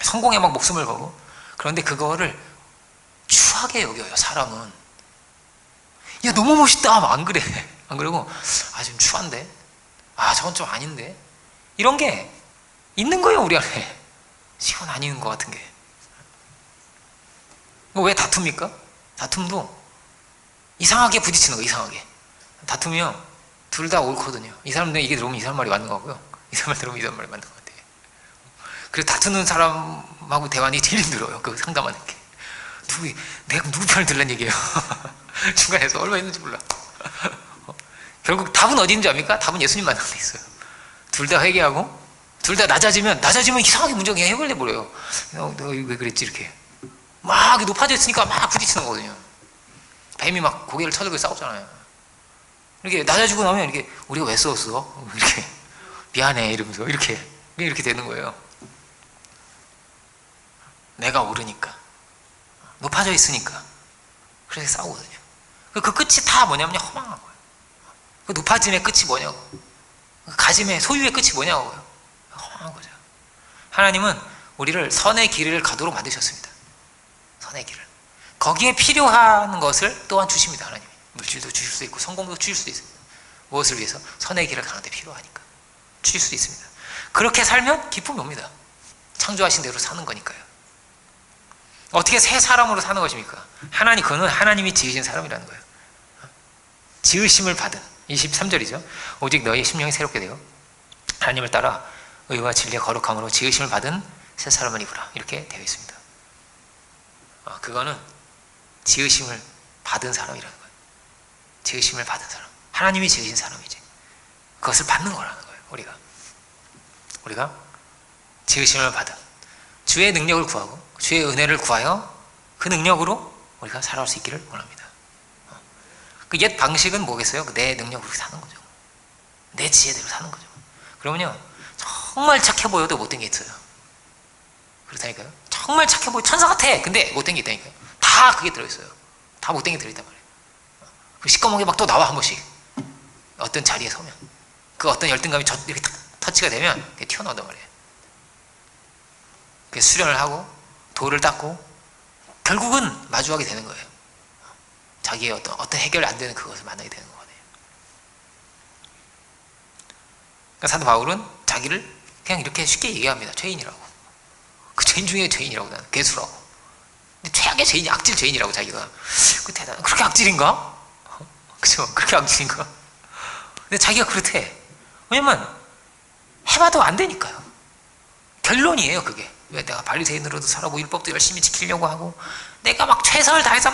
성공에 막 목숨을 걸고. 그런데 그거를 추하게 여겨요. 사람은 야 너무 멋있다 막 안 그래. 안 그러고 좀 추한데, 저건 좀 아닌데, 이런 게 있는 거예요 우리 안에. 이건 아닌 것 같은 게. 왜 다툽니까? 다툼도 이상하게 부딪히는 거. 이상하게 다투면 둘 다 옳거든요. 이 사람들 이게 들어오면 이 사람 말이 맞는 거고요, 이 사람 말 들어오면 이 사람 말이 맞는 것 같아요. 그래서 다투는 사람하고 대화하는 게 제일 힘들어요. 그 상담하는 게. 내가 누구 편을 들란 얘기예요. 중간에서 얼마나 했는지 몰라. 결국 답은 어디 있는지 압니까? 답은 예수님 만나는 데 있어요. 둘 다 회개하고 둘 다 낮아지면 이상하게 문제가 그냥 해결돼 버려요. 너 왜 그랬지? 이렇게 막 높아져 있으니까 막 부딪히는 거거든요. 뱀이 막 고개를 쳐들고 싸우잖아요. 이렇게 낮아지고 나면 이렇게 우리가 왜 싸웠어? 이렇게 미안해 이러면서 이렇게 되는 거예요. 내가 오르니까, 높아져 있으니까 그래서 싸우거든요. 그 끝이 다 뭐냐면 허망한 거예요. 그 높아짐의 끝이 뭐냐고, 가짐의 소유의 끝이 뭐냐고요. 허망한 거죠. 하나님은 우리를 선의 길을 가도록 만드셨습니다. 선의 길을. 거기에 필요한 것을 또한 주십니다. 하나님이 물질도 주실 수 있고 성공도 주실 수 있습니다. 무엇을 위해서? 선의 길을 가는데 필요하니까 주실 수 있습니다. 그렇게 살면 기쁨이 옵니다. 창조하신 대로 사는 거니까요. 어떻게 새 사람으로 사는 것입니까? 그는 하나님이 지으신 사람이라는 거예요. 지으심을 받은, 23절이죠. 오직 너희의 심령이 새롭게 되어 하나님을 따라 의와 진리의 거룩함으로 지으심을 받은 새 사람을 입으라. 이렇게 되어 있습니다. 그거는 지으심을 받은 사람이라는 거예요. 지으심을 받은 사람. 하나님이 지으신 사람이지. 그것을 받는 거라는 거예요. 우리가 지으심을 받은 주의 능력을 구하고 주의 은혜를 구하여 그 능력으로 우리가 살아갈 수 있기를 원합니다. 그 옛 방식은 뭐겠어요? 내 능력으로 사는 거죠. 내 지혜대로 사는 거죠. 그러면요 정말 착해 보여도 못된 게 있어요. 그렇다니까요. 정말 착해 보여, 천사 같아. 근데 못된 게 있다니까요. 다 그게 들어있어요. 다 못된 게 들어있단 말이에요. 그 시꺼멓게 막 또 나와 한 번씩. 어떤 자리에 서면 그 어떤 열등감이 이렇게 터치가 되면 그게 튀어나온단 말이에요. 그게 수련을 하고 돌을 닦고 결국은 마주하게 되는 거예요. 자기의 어떤 해결이 안 되는 그것을 만나게 되는 거거든요. 그러니까 사도 바울은 자기를 그냥 이렇게 쉽게 얘기합니다. 죄인이라고. 그 죄인 중에 죄인이라고, 나는 괴수라고. 근데 최악의 죄인이 악질 죄인이라고 자기가. 그 대단. 그렇게 악질인가? 그죠? 그렇게 악질인가? 근데 자기가 그렇대. 왜냐면 해봐도 안 되니까요. 결론이에요, 그게. 왜 내가 바리새인으로도 살아보고 율법도 열심히 지키려고 하고 내가 막 최선을 다해서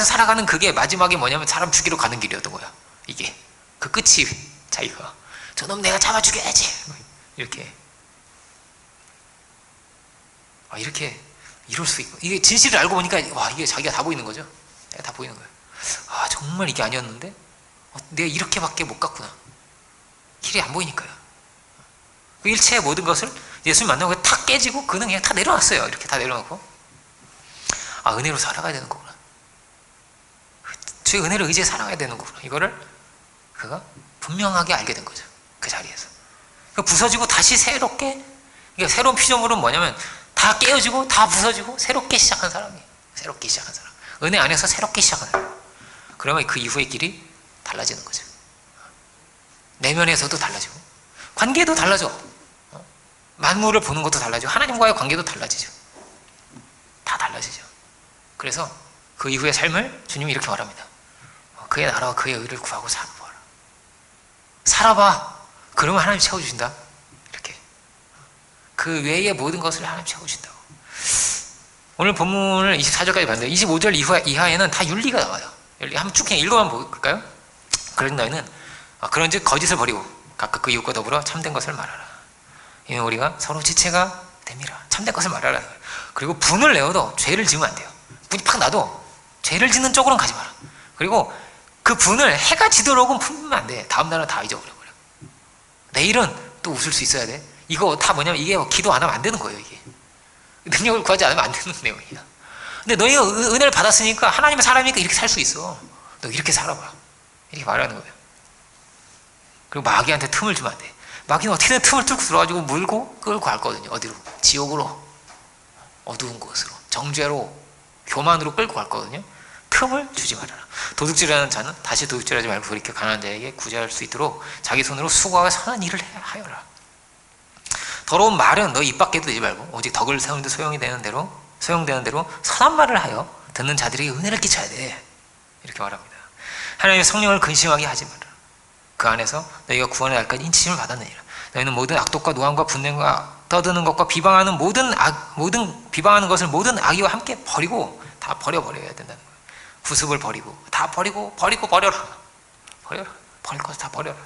살아가는 그게 마지막에 뭐냐면 사람 죽이러 가는 길이었던 거야. 이게 그 끝이 자기가 저놈 내가 잡아 죽여야지 이렇게 이렇게 이럴 수 있고, 이게 진실을 알고 보니까 와, 이게 자기가 다 보이는 거죠. 내가 다 보이는 거예요. 정말 이게 아니었는데 내가 이렇게밖에 못 갔구나. 길이 안 보이니까요. 그 일체의 모든 것을 예수님 만나고 탁 깨지고 그는 그냥 다 내려놨어요. 이렇게 다 내려놓고 은혜로 살아가야 되는 거구나. 주의 은혜를 의지해 살아가야 되는 거구나. 이거를 그가 분명하게 알게 된 거죠. 그 자리에서 부서지고 다시 새롭게, 그러니까 새로운 피조물은 뭐냐면 다 깨어지고 다 부서지고 새롭게 시작한 사람이에요. 새롭게 시작한 사람, 은혜 안에서 새롭게 시작한 사람. 그러면 그 이후의 길이 달라지는 거죠. 내면에서도 달라지고 관계도 달라져. 만물을 보는 것도 달라지고 하나님과의 관계도 달라지죠. 다 달라지죠. 그래서 그 이후의 삶을 주님이 이렇게 말합니다. 그의 나라와 그의 의를 구하고 살아봐라. 살아봐. 그러면 하나님 채워주신다. 이렇게 그 외의 모든 것을 하나님 채워주신다고. 오늘 본문을 24절까지 봤는데 25절 이하에는 다 윤리가 나와요. 윤리 한번 쭉 그냥 읽어만 볼까요? 그런 너희는 그런즉 거짓을 버리고 각각 그 이웃과 더불어 참된 것을 말하라. 이는 우리가 서로 지체가 됨이라. 참된 것을 말하라. 그리고 분을 내어도 죄를 지으면 안 돼요. 분이 팍 나도 죄를 짓는 쪽으로는 가지 마라. 그리고 그 분을 해가 지도록은 품으면 안 돼. 다음 날은 다 잊어버려. 내일은 또 웃을 수 있어야 돼. 이거 다 뭐냐면 이게 기도 안 하면 안 되는 거예요. 이게 능력을 구하지 않으면 안 되는 내용이야. 근데 너희가 은혜를 받았으니까 하나님의 사람이니까 이렇게 살 수 있어. 너 이렇게 살아봐. 이렇게 말하는 거예요. 그리고 마귀한테 틈을 주면 안 돼. 마귀는 어떻게든 틈을 뚫고 들어가지고 물고 끌고 갈 거거든요. 어디로? 지옥으로, 어두운 곳으로, 정죄로, 교만으로 끌고 갈 거거든요. 틈을 주지 말아라. 도둑질하는 자는 다시 도둑질하지 말고 돌이켜 가난한 자에게 구제할 수 있도록 자기 손으로 수고하고 선한 일을 하여라. 더러운 말은 너 입 밖에도 내지 말고 오직 덕을 세우는 데 소용되는 대로 선한 말을 하여 듣는 자들에게 은혜를 끼쳐야 돼. 이렇게 말합니다. 하나님의 성령을 근심하게 하지 마라. 그 안에서 너희가 구원의 날까지 인치심을 받았느니라. 너희는 모든 악독과 노함과 분냄과 떠드는 것과 비방하는 비방하는 것을 모든 악의와 함께 버리고 다 버려야 된다는 거예요. 구습을 버리고 다 버려라. 버릴 것을 다 버려라.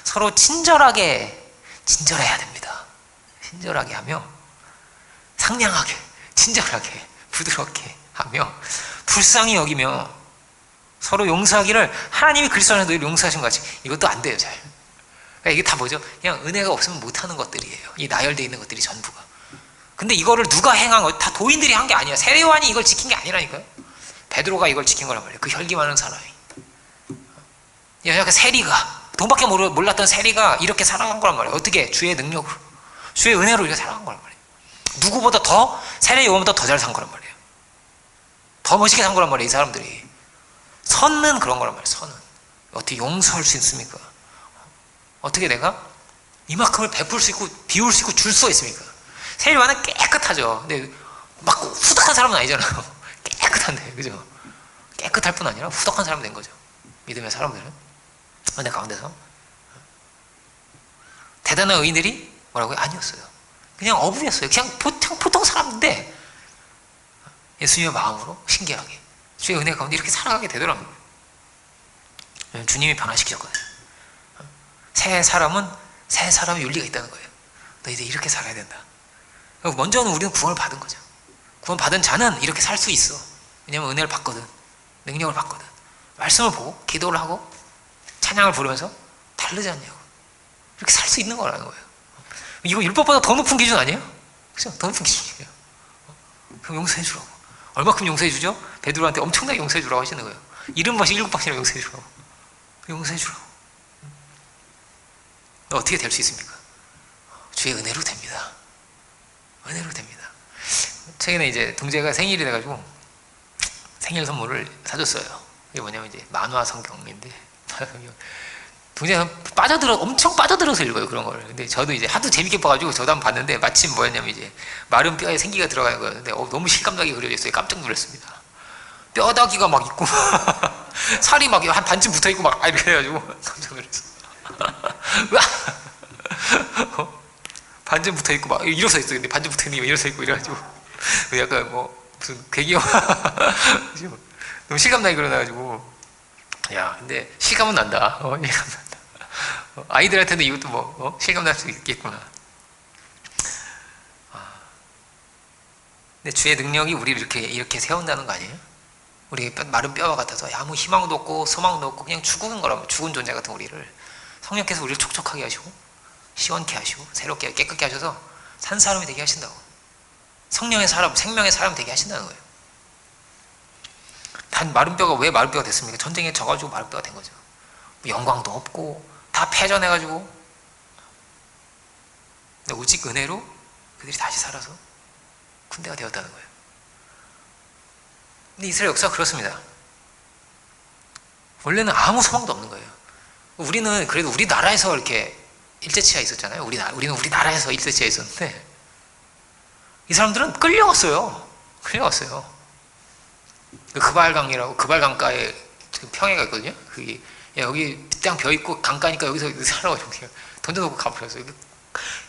서로 친절해야 됩니다. 친절하게 하며 상냥하게, 친절하게, 부드럽게 하며 불쌍히 여기며 서로 용서하기를 하나님이 그리스도 안에서 용서하신 것 같이. 이것도 안 돼요, 잘. 그러니까 이게 다 뭐죠? 그냥 은혜가 없으면 못하는 것들이에요. 이 나열되어 있는 것들이 전부가. 근데 이거를 누가 행한 거? 다 도인들이 한 게 아니야. 세례 요한이 이걸 지킨 게 아니라니까요. 베드로가 이걸 지킨 거란 말이에요. 그 혈기 많은 사람이. 그 세리가, 돈밖에 몰랐던 세리가 이렇게 살아간 거란 말이에요. 어떻게? 주의 능력으로, 주의 은혜로 이렇게 살아간 거란 말이에요. 누구보다 더, 세례 요한보다 더 잘 산 거란 말이에요. 더 멋있게 산 거란 말이에요, 이 사람들이. 선은 그런 거란 말이에요. 선은 어떻게 용서할 수 있습니까? 어떻게 내가 이만큼을 베풀 수 있고 비울 수 있고 줄 수가 있습니까? 세례 요한은 깨끗하죠. 근데 막 후덕한 사람은 아니잖아요. 깨끗한데, 그죠? 깨끗할 뿐 아니라 후덕한 사람 된 거죠. 믿음의 사람들은 은혜 가운데서 대단한 의인들이 뭐라고요? 아니었어요. 그냥 어부였어요. 그냥 보통 사람인데 예수님의 마음으로 신기하게 주의 은혜 가운데 이렇게 살아가게 되더라고요. 주님이 변화시키셨거든요. 새 사람의 윤리가 있다는 거예요. 너희들 이렇게 살아야 된다. 먼저는 우리는 구원을 받은 거죠. 구원 받은 자는 이렇게 살 수 있어. 왜냐하면 은혜를 받거든, 능력을 받거든. 말씀을 보고 기도를 하고 찬양을 부르면서 다르지 않냐고, 이렇게 살 수 있는 거라는 거예요. 이거 율법보다 더 높은 기준 아니에요? 그죠? 더 높은 기준이에요. 그럼 용서해 주라고. 얼마큼 용서해 주죠? 베드로한테 엄청나게 용서해 주라고 하시는 거예요. 70번씩 7번이나 용서해 주라고. 용서해 주라고. 어떻게 될 수 있습니까? 주의 은혜로 됩니다. 은혜로 됩니다. 최근에 이제 동재가 생일이 돼가지고 생일 선물을 사줬어요. 이게 뭐냐면 이제 만화 성경인데 동생은 엄청 빠져들어서 읽어요, 그런 걸. 근데 저도 이제 하도 재밌게 봐가지고 저도 한번 봤는데, 마침 뭐였냐면 이제 마른 뼈에 생기가 들어가는 거였는데, 너무 실감나게 그려져 있어요. 깜짝 놀랐습니다. 뼈다귀가 막 있고, 살이 막 한 반쯤 붙어 있고 막 이렇게 해가지고 깜짝 놀랐어. 반쯤 붙어 있고 막 일어서 있어. 근데 반쯤 붙어 있는 게 일어서 있고 이래가지고 약간 뭐 무슨 괴기영 너무 실감나게 그려놔가지고, 야, 근데 실감은 난다. 실감 난다. 아이들한테는 이것도 뭐 실감 날 수 있겠구나. 근데 주의 능력이 우리를 이렇게 세운다는 거 아니에요? 우리 마른 뼈와 같아서 아무 희망도 없고 소망도 없고 그냥 죽은 거라면, 죽은 존재 같은 우리를 성령께서 우리를 촉촉하게 하시고 시원케 하시고 새롭게 깨끗게 하셔서 산 사람이 되게 하신다고. 성령의 사람, 생명의 사람 되게 하신다는 거예요. 단 마른 뼈가 왜 마른 뼈가 됐습니까? 전쟁에 져가지고 마른 뼈가 된 거죠. 영광도 없고 다 패전해가지고. 근데 오직 은혜로 그들이 다시 살아서 군대가 되었다는 거예요. 근데 이스라엘 역사가 그렇습니다. 원래는 아무 소망도 없는 거예요. 우리는 그래도 우리나라에서 이렇게 일제치하에 있었잖아요. 우리는 우리나라에서 일제치하에 있었는데, 이 사람들은 끌려갔어요. 그발강이라고, 그발강가에 평야가 있거든요. 그게 여기 땅 벼 있고 강가 있으니까 여기서 살아가지고 던져놓고 가버렸어요.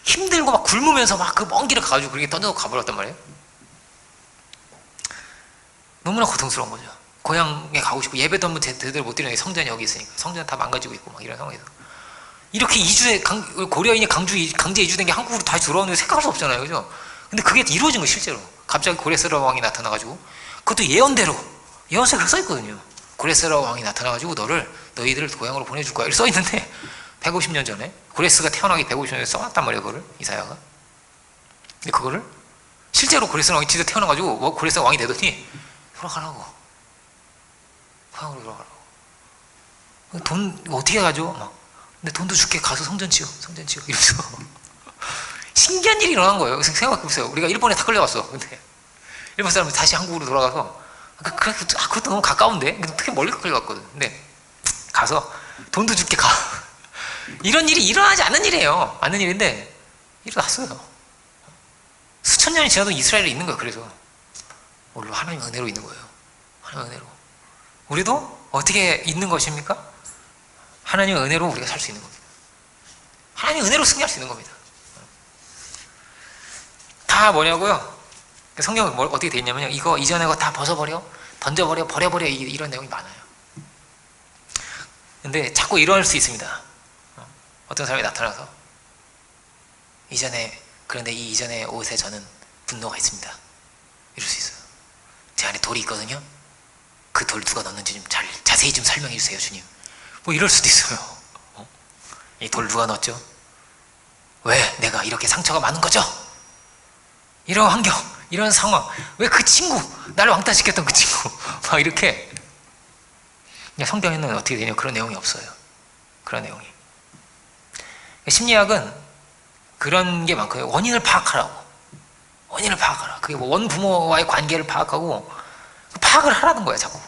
힘들고 막 굶으면서 막 그 먼 길을 가가지고 그렇게 던져놓고 가버렸단 말이에요. 너무나 고통스러운 거죠. 고향에 가고 싶고 예배도 한번 제대로 못 드리는 게 성전이 여기 있으니까. 성전은 다 망가지고 있고 막 이런 상황에서 이렇게 고려인이 강제 이주된 게 한국으로 다시 들어오는데 생각할 수 없잖아요, 그죠? 근데 그게 이루어진 거예요, 실제로. 갑자기 고레스라 왕이 나타나가지고, 그것도 예언대로, 예언서에 그렇게 써있거든요. 고레스라 왕이 나타나가지고 너희들을 고향으로 보내줄 거야 이렇게 써있는데, 150년 전에 고레스가 태어나기 150년 전에 써놨단 말이에요, 그거를, 이사야가. 근데 그거를 실제로 고레스라 왕이 진짜 태어나가지고 고레스라 왕이 되더니 돌아가라고, 고향으로 돌아가라고. 돈 어떻게 가죠? 막. 근데 돈도 줄게, 가서 성전 지어 이러면서 신기한 일이 일어난 거예요. 그래서 생각해보세요. 우리가 일본에 다 끌려갔어. 근데 일본 사람이 다시 한국으로 돌아가서, 그것도 너무 가까운데? 되게 멀리 끌려갔거든. 근데 가서 돈도 줄게, 가. 이런 일이 일어나지 않는 일이에요. 않는 일인데 일어났어요. 수천 년이 지나도 이스라엘에 있는 거예요. 그래서 오늘 하나님의 은혜로 있는 거예요. 하나님의 은혜로. 우리도 어떻게 있는 것입니까? 하나님의 은혜로 우리가 살 수 있는 겁니다. 하나님의 은혜로 승리할 수 있는 겁니다. 다 뭐냐고요? 성경은 어떻게 되어 있냐면요, 이거 이전에 거 다 벗어버려, 던져버려, 버려버려, 이런 내용이 많아요. 근데 자꾸 일어날 수 있습니다. 어떤 사람이 나타나서 그런데 이 이전의 옷에 저는 분노가 있습니다, 이럴 수 있어요. 제 안에 돌이 있거든요. 그 돌 누가 넣었는지 좀 자세히 좀 설명해 주세요, 주님. 뭐 이럴 수도 있어요. 이 돌 누가 넣었죠? 왜 내가 이렇게 상처가 많은 거죠? 이런 환경, 이런 상황, 왜 그 친구, 나를 왕따시켰던 그 친구, 막 이렇게. 성경에는 어떻게 되냐, 그런 내용이 없어요. 그런 내용이. 심리학은 그런 게 많고요. 원인을 파악하라고. 그게 뭐 원부모와의 관계를 파악하고 파악을 하라는 거야, 자꾸.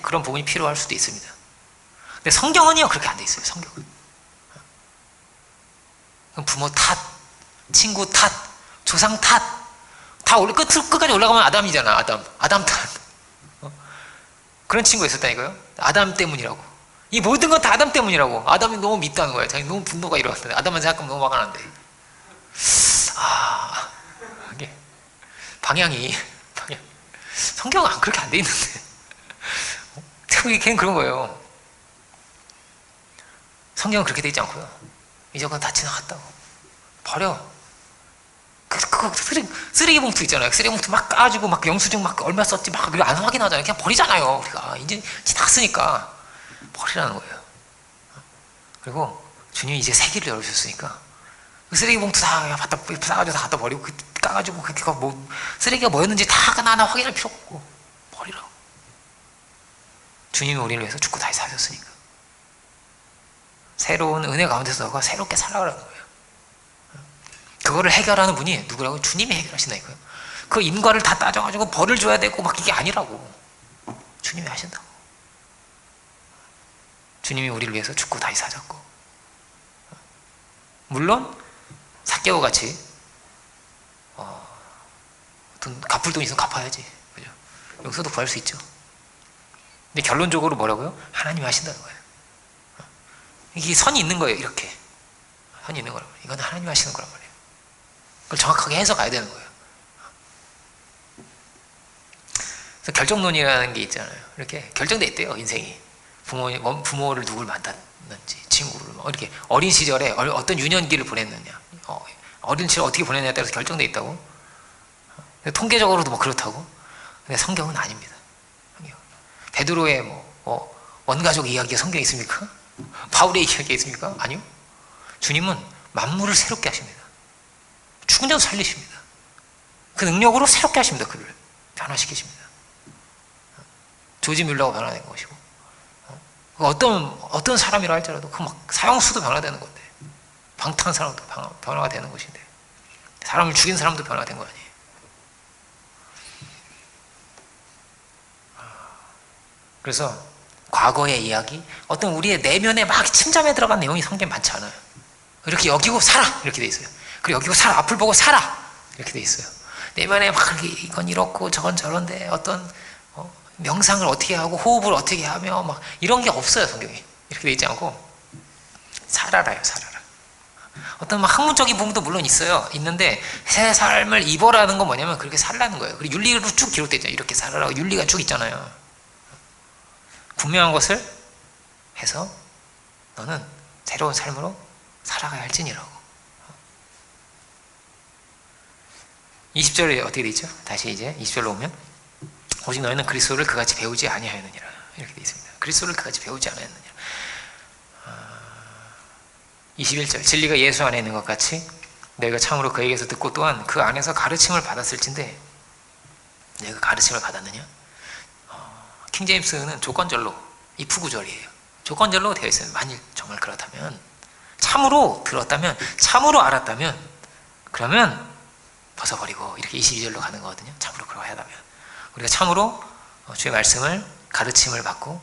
그런 부분이 필요할 수도 있습니다. 근데 성경은요, 그렇게 안 돼 있어요. 성경은 부모 탓, 친구 탓, 조상 탓, 다 끝까지 올라가면 아담이잖아. 아담 탓. 그런 친구가 있었다니까요. 아담 때문이라고. 이 모든 건 다 아담 때문이라고. 아담이 너무 밉다는 거야. 자기 너무 분노가 일어났는데, 아담만 생각하면 너무 화가 나는데. 이게 방향. 성경은 그렇게 안 돼 있는데. 걔는 그런 거예요. 성경은 그렇게 돼 있지 않고요. 이제 그건 다 지나갔다고. 버려. 그거 쓰레기 봉투 있잖아요. 쓰레기 봉투 막 까가지고 막 영수증 막 얼마 썼지 막 안 확인하잖아요. 그냥 버리잖아요. 우리가 이제 지났으니까 버리라는 거예요. 그리고 주님이 이제 새 길을 열어주셨으니까 그 쓰레기 봉투 다 싸가지고 다 갖다 버리고, 까가지고 그거 뭐 쓰레기가 뭐였는지 다 하나하나 확인할 필요 없고 버리라고. 주님이 우리를 위해서 죽고 다시 사셨으니까 새로운 은혜 가운데서 너가 새롭게 살아가라는 거예요. 그거를 해결하는 분이 누구라고? 주님이 해결하신다니까요. 그 인과를 다 따져가지고 벌을 줘야 되고 막 이게 아니라고. 주님이 하신다고. 주님이 우리를 위해서 죽고 다시 사셨고, 물론 삭개오 같이 돈 갚을 돈 있으면 갚아야지, 그죠? 여기서도 구할 수 있죠. 근데 결론적으로 뭐라고요? 하나님이 하신다는 거예요. 이게 선이 있는 거예요. 이렇게 선이 있는 거란 말이에요. 이건 하나님이 하시는 거란 말이에요. 그걸 정확하게 해서 가야 되는 거예요. 그래서 결정론이라는 게 있잖아요. 이렇게 결정돼 있대요, 인생이. 부모를 누굴 만났는지, 친구를 이렇게 어린 시절에 어떤 유년기를 보냈느냐, 어린 시절 어떻게 보냈냐에 따라서 결정돼 있다고. 통계적으로도 뭐 그렇다고. 근데 성경은 아닙니다. 베드로의 원가족 이야기가 성경에 있습니까? 바울의 이야기가 있습니까? 아니요. 주님은 만물을 새롭게 하십니다. 죽은 자도 살리십니다. 그 능력으로 새롭게 하십니다. 그를 변화시키십니다. 조지 뮬러가 변화된 것이고, 어떤 사람이라 할지라도 그 막 사형수도 변화되는 건데, 방탕한 사람도 변화가 되는 것인데, 사람을 죽인 사람도 변화된 거 아니에요. 그래서 과거의 이야기, 어떤 우리의 내면에 막 침잠에 들어간 내용이 성경에 많지 않아요. 이렇게 여기고 살아 이렇게 돼 있어요. 그리고 여기고 살아, 앞을 보고 살아 이렇게 돼 있어요. 내면에 막 이건 이렇고 저건 저런데, 어떤 명상을 어떻게 하고 호흡을 어떻게 하며 막 이런 게 없어요. 성경에 이렇게 돼 있지 않고 살아라요. 살아라. 어떤 막 학문적인 부분도 물론 있는데 새 삶을 입어라는 건 뭐냐면 그렇게 살라는 거예요. 그리고 윤리로 쭉 기록되어 있잖아요. 이렇게 살아라고 윤리가 쭉 있잖아요. 분명한 것을 해서 너는 새로운 삶으로 살아가야 할지니라고. 20절에 어떻게 돼 있죠? 다시 이제 20절로 오면, 오직 너희는 그리스도를 그같이 배우지 아니하였느니라 이렇게 돼 있습니다. 그리스도를 그같이 배우지 아니하였느니라. 21절, 진리가 예수 안에 있는 것 같이 너희가 참으로 그에게서 듣고 또한 그 안에서 가르침을 받았을진데 너희가 가르침을 받았느냐? 킹제임스는 조건절로, if 구절이에요. 조건절로 되어 있어요. 만일 정말 그렇다면, 참으로 들었다면, 참으로 알았다면, 그러면 벗어버리고 이렇게 22절로 가는 거거든요. 참으로 그러하다면 우리가 참으로 주의 말씀을, 가르침을 받고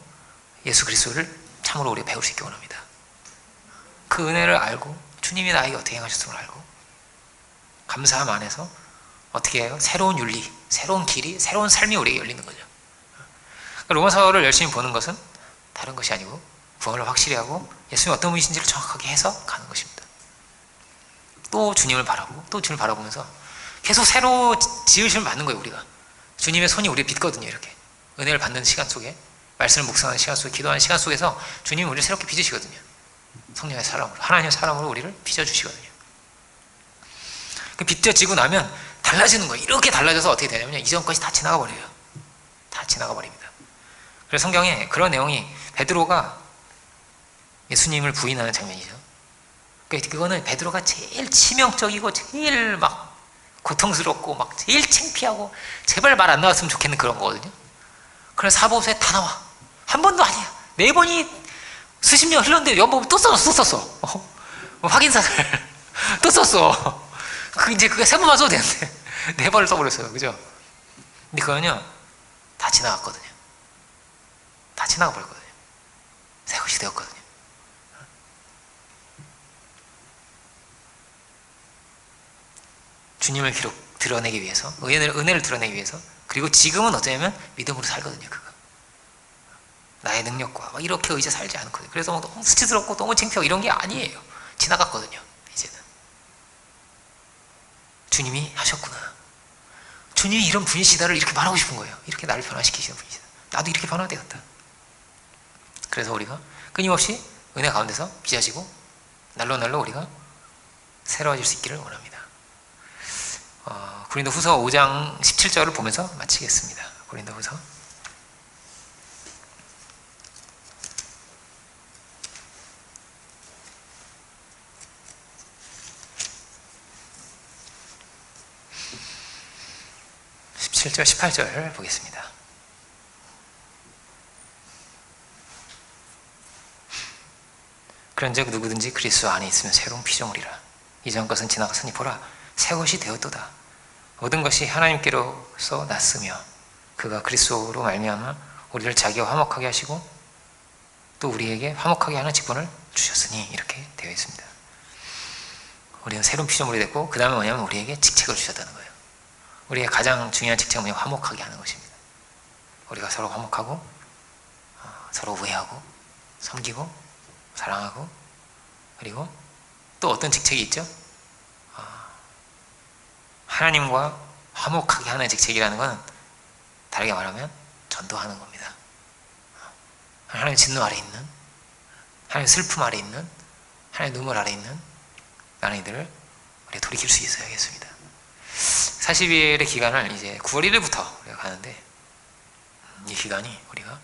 예수 그리스도를 참으로 우리가 배울 수 있기 원합니다. 그 은혜를 알고 주님이 나에게 어떻게 행하셨음을 알고 감사함 안에서 어떻게 해요? 새로운 윤리, 새로운 길이, 새로운 삶이 우리에게 열리는 거죠. 로마서를 열심히 보는 것은 다른 것이 아니고 구원을 확실히 하고 예수님이 어떤 분이신지를 정확하게 해서 가는 것입니다. 또 주님을 바라보고 또 주님을 바라보면서 계속 새로 지으심을 받는 거예요. 우리가 주님의 손이 우리를 빚거든요. 이렇게 은혜를 받는 시간 속에, 말씀을 묵상하는 시간 속에, 기도하는 시간 속에서 주님이 우리를 새롭게 빚으시거든요. 성령의 사람으로, 하나님의 사람으로 우리를 빚어주시거든요. 그 빚져지고 나면 달라지는 거예요. 이렇게 달라져서 어떻게 되냐면 이전까지 다 지나가 버려요. 다 지나가 버립니다. 그래서 성경에 그런 내용이, 베드로가 예수님을 부인하는 장면이죠. 그거는 베드로가 제일 치명적이고 제일 막 고통스럽고 막 제일 창피하고 제발 말 안 나왔으면 좋겠는 그런 거거든요. 그래서 사보서에 다 나와. 한 번도 아니야. 4번이 수십 년 흘렀는데 연법을 또 썼어. 확인사를 또 썼어. 이제 그게 3번만 써도 되는데 4번을 써버렸어요. 그죠? 근데 그거는요, 다 지나갔거든요. 다 지나가 버렸거든요. 새 것이 되었거든요. 주님을 드러내기 위해서, 은혜를 드러내기 위해서, 그리고 지금은 어쩌면 믿음으로 살거든요. 그거 나의 능력과 막 이렇게 의지해 살지 않거든요. 그래서 너무 수치스럽고 너무 창피하고 이런 게 아니에요. 지나갔거든요. 이제는 주님이 하셨구나, 주님이 이런 분이시다를 이렇게 말하고 싶은 거예요. 이렇게 나를 변화시키시는 분이시다. 나도 이렇게 변화되었다. 그래서 우리가 끊임없이 은혜 가운데서 빚어지고 날로 우리가 새로워질 수 있기를 원합니다. 고린도후서 5장 17절을 보면서 마치겠습니다. 고린도후서 17절 18절 보겠습니다. 그런즉 누구든지 그리스도 안에 있으면 새로운 피조물이라. 이전 것은 지나갔으니 보라 새 것이 되었도다. 모든 것이 또 우리에게 화목하게 하는 직분을 주셨으니 이렇게 되어 있습니다. 우리는 새로운 피조물이 됐고 그 다음에 뭐냐면 우리에게 직책을 주셨다는 거예요. 우리의 가장 중요한 직책은 뭐냐면 화목하게 하는 것입니다. 우리가 서로 화목하고 서로 우애하고 섬기고 사랑하고, 그리고 또 어떤 직책이 있죠? 하나님과 화목하게 하는 직책이라는 것은 다르게 말하면 전도하는 겁니다. 하나님의 진노 아래 있는, 하나님의 슬픔 아래 있는, 하나님의 눈물 아래 있는 많은 이들을 우리가 돌이킬 수 있어야겠습니다. 40일의 기간을 이제 9월 1일부터 우리가 가는데, 이 기간이 우리가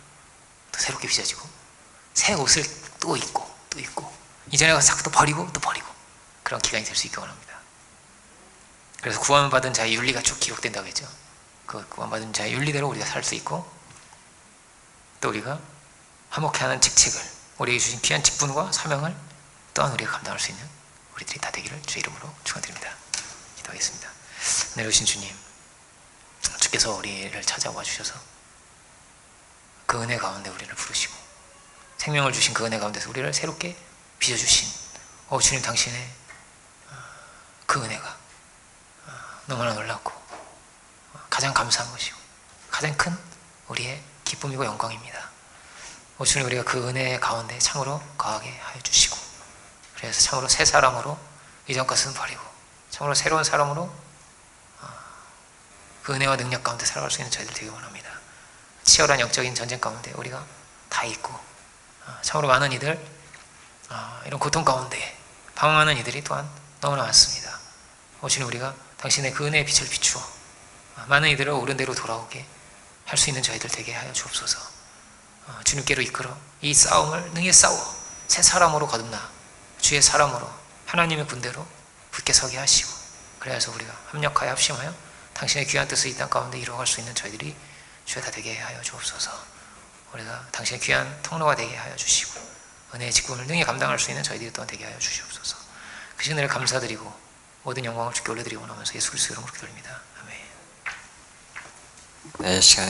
또 새롭게 빚어지고 새 옷을 또 입고 또 입고 이전에 가서 자꾸 또 버리고 그런 기간이 될 수 있기 원합니다. 그래서 구원받은 자의 윤리가 쭉 기록된다고 했죠. 그 구원받은 자의 윤리대로 우리가 살 수 있고, 또 우리가 화목해하는 직책을, 우리에게 주신 귀한 직분과 사명을 또한 우리가 감당할 수 있는 우리들이 다 되기를 주의 이름으로 축원드립니다. 기도하겠습니다. 은혜로 오신 주님, 주께서 우리를 찾아와 주셔서 그 은혜 가운데 우리를 부르시고 생명을 주신 그 은혜 가운데서 우리를 새롭게 빚어주신 주님, 당신의 그 은혜가 너무나 놀랍고 가장 감사한 것이고 가장 큰 우리의 기쁨이고 영광입니다. 주님, 우리가 그 은혜 가운데 참으로 거하게 하여 주시고, 그래서 참으로 새 사람으로 이전 것은 버리고 참으로 새로운 사람으로 그 은혜와 능력 가운데 살아갈 수 있는 저희들 되기 원합니다. 치열한 영적인 전쟁 가운데 우리가 다 있고 참으로 많은 이들, 이런 고통 가운데 방황하는 이들이 또한 너무나 많습니다. 주님, 우리가 당신의 그 은혜의 빛을 비추어 많은 이들을 옳은 대로 돌아오게 할 수 있는 저희들 되게 하여 주옵소서. 주님께로 이끌어 이 싸움을 능히 싸워 새 사람으로 거듭나 주의 사람으로 하나님의 군대로 굳게 서게 하시고, 그래서 우리가 합력하여 합심하여 당신의 귀한 뜻을 이 땅 가운데 이루어갈 수 있는 저희들이 주여 다 되게 하여 주옵소서. 우리가 당신의 귀한 통로가 되게 하여 주시고 은혜의 직분을 능히 감당할 수 있는 저희들이 또한 되게 하여 주시옵소서. 그 신을 감사드리고 모든 영광을 주께 올려드리고 나면서 예수 그리스도 이름으로 기도드립니다. 아멘.
네, 시간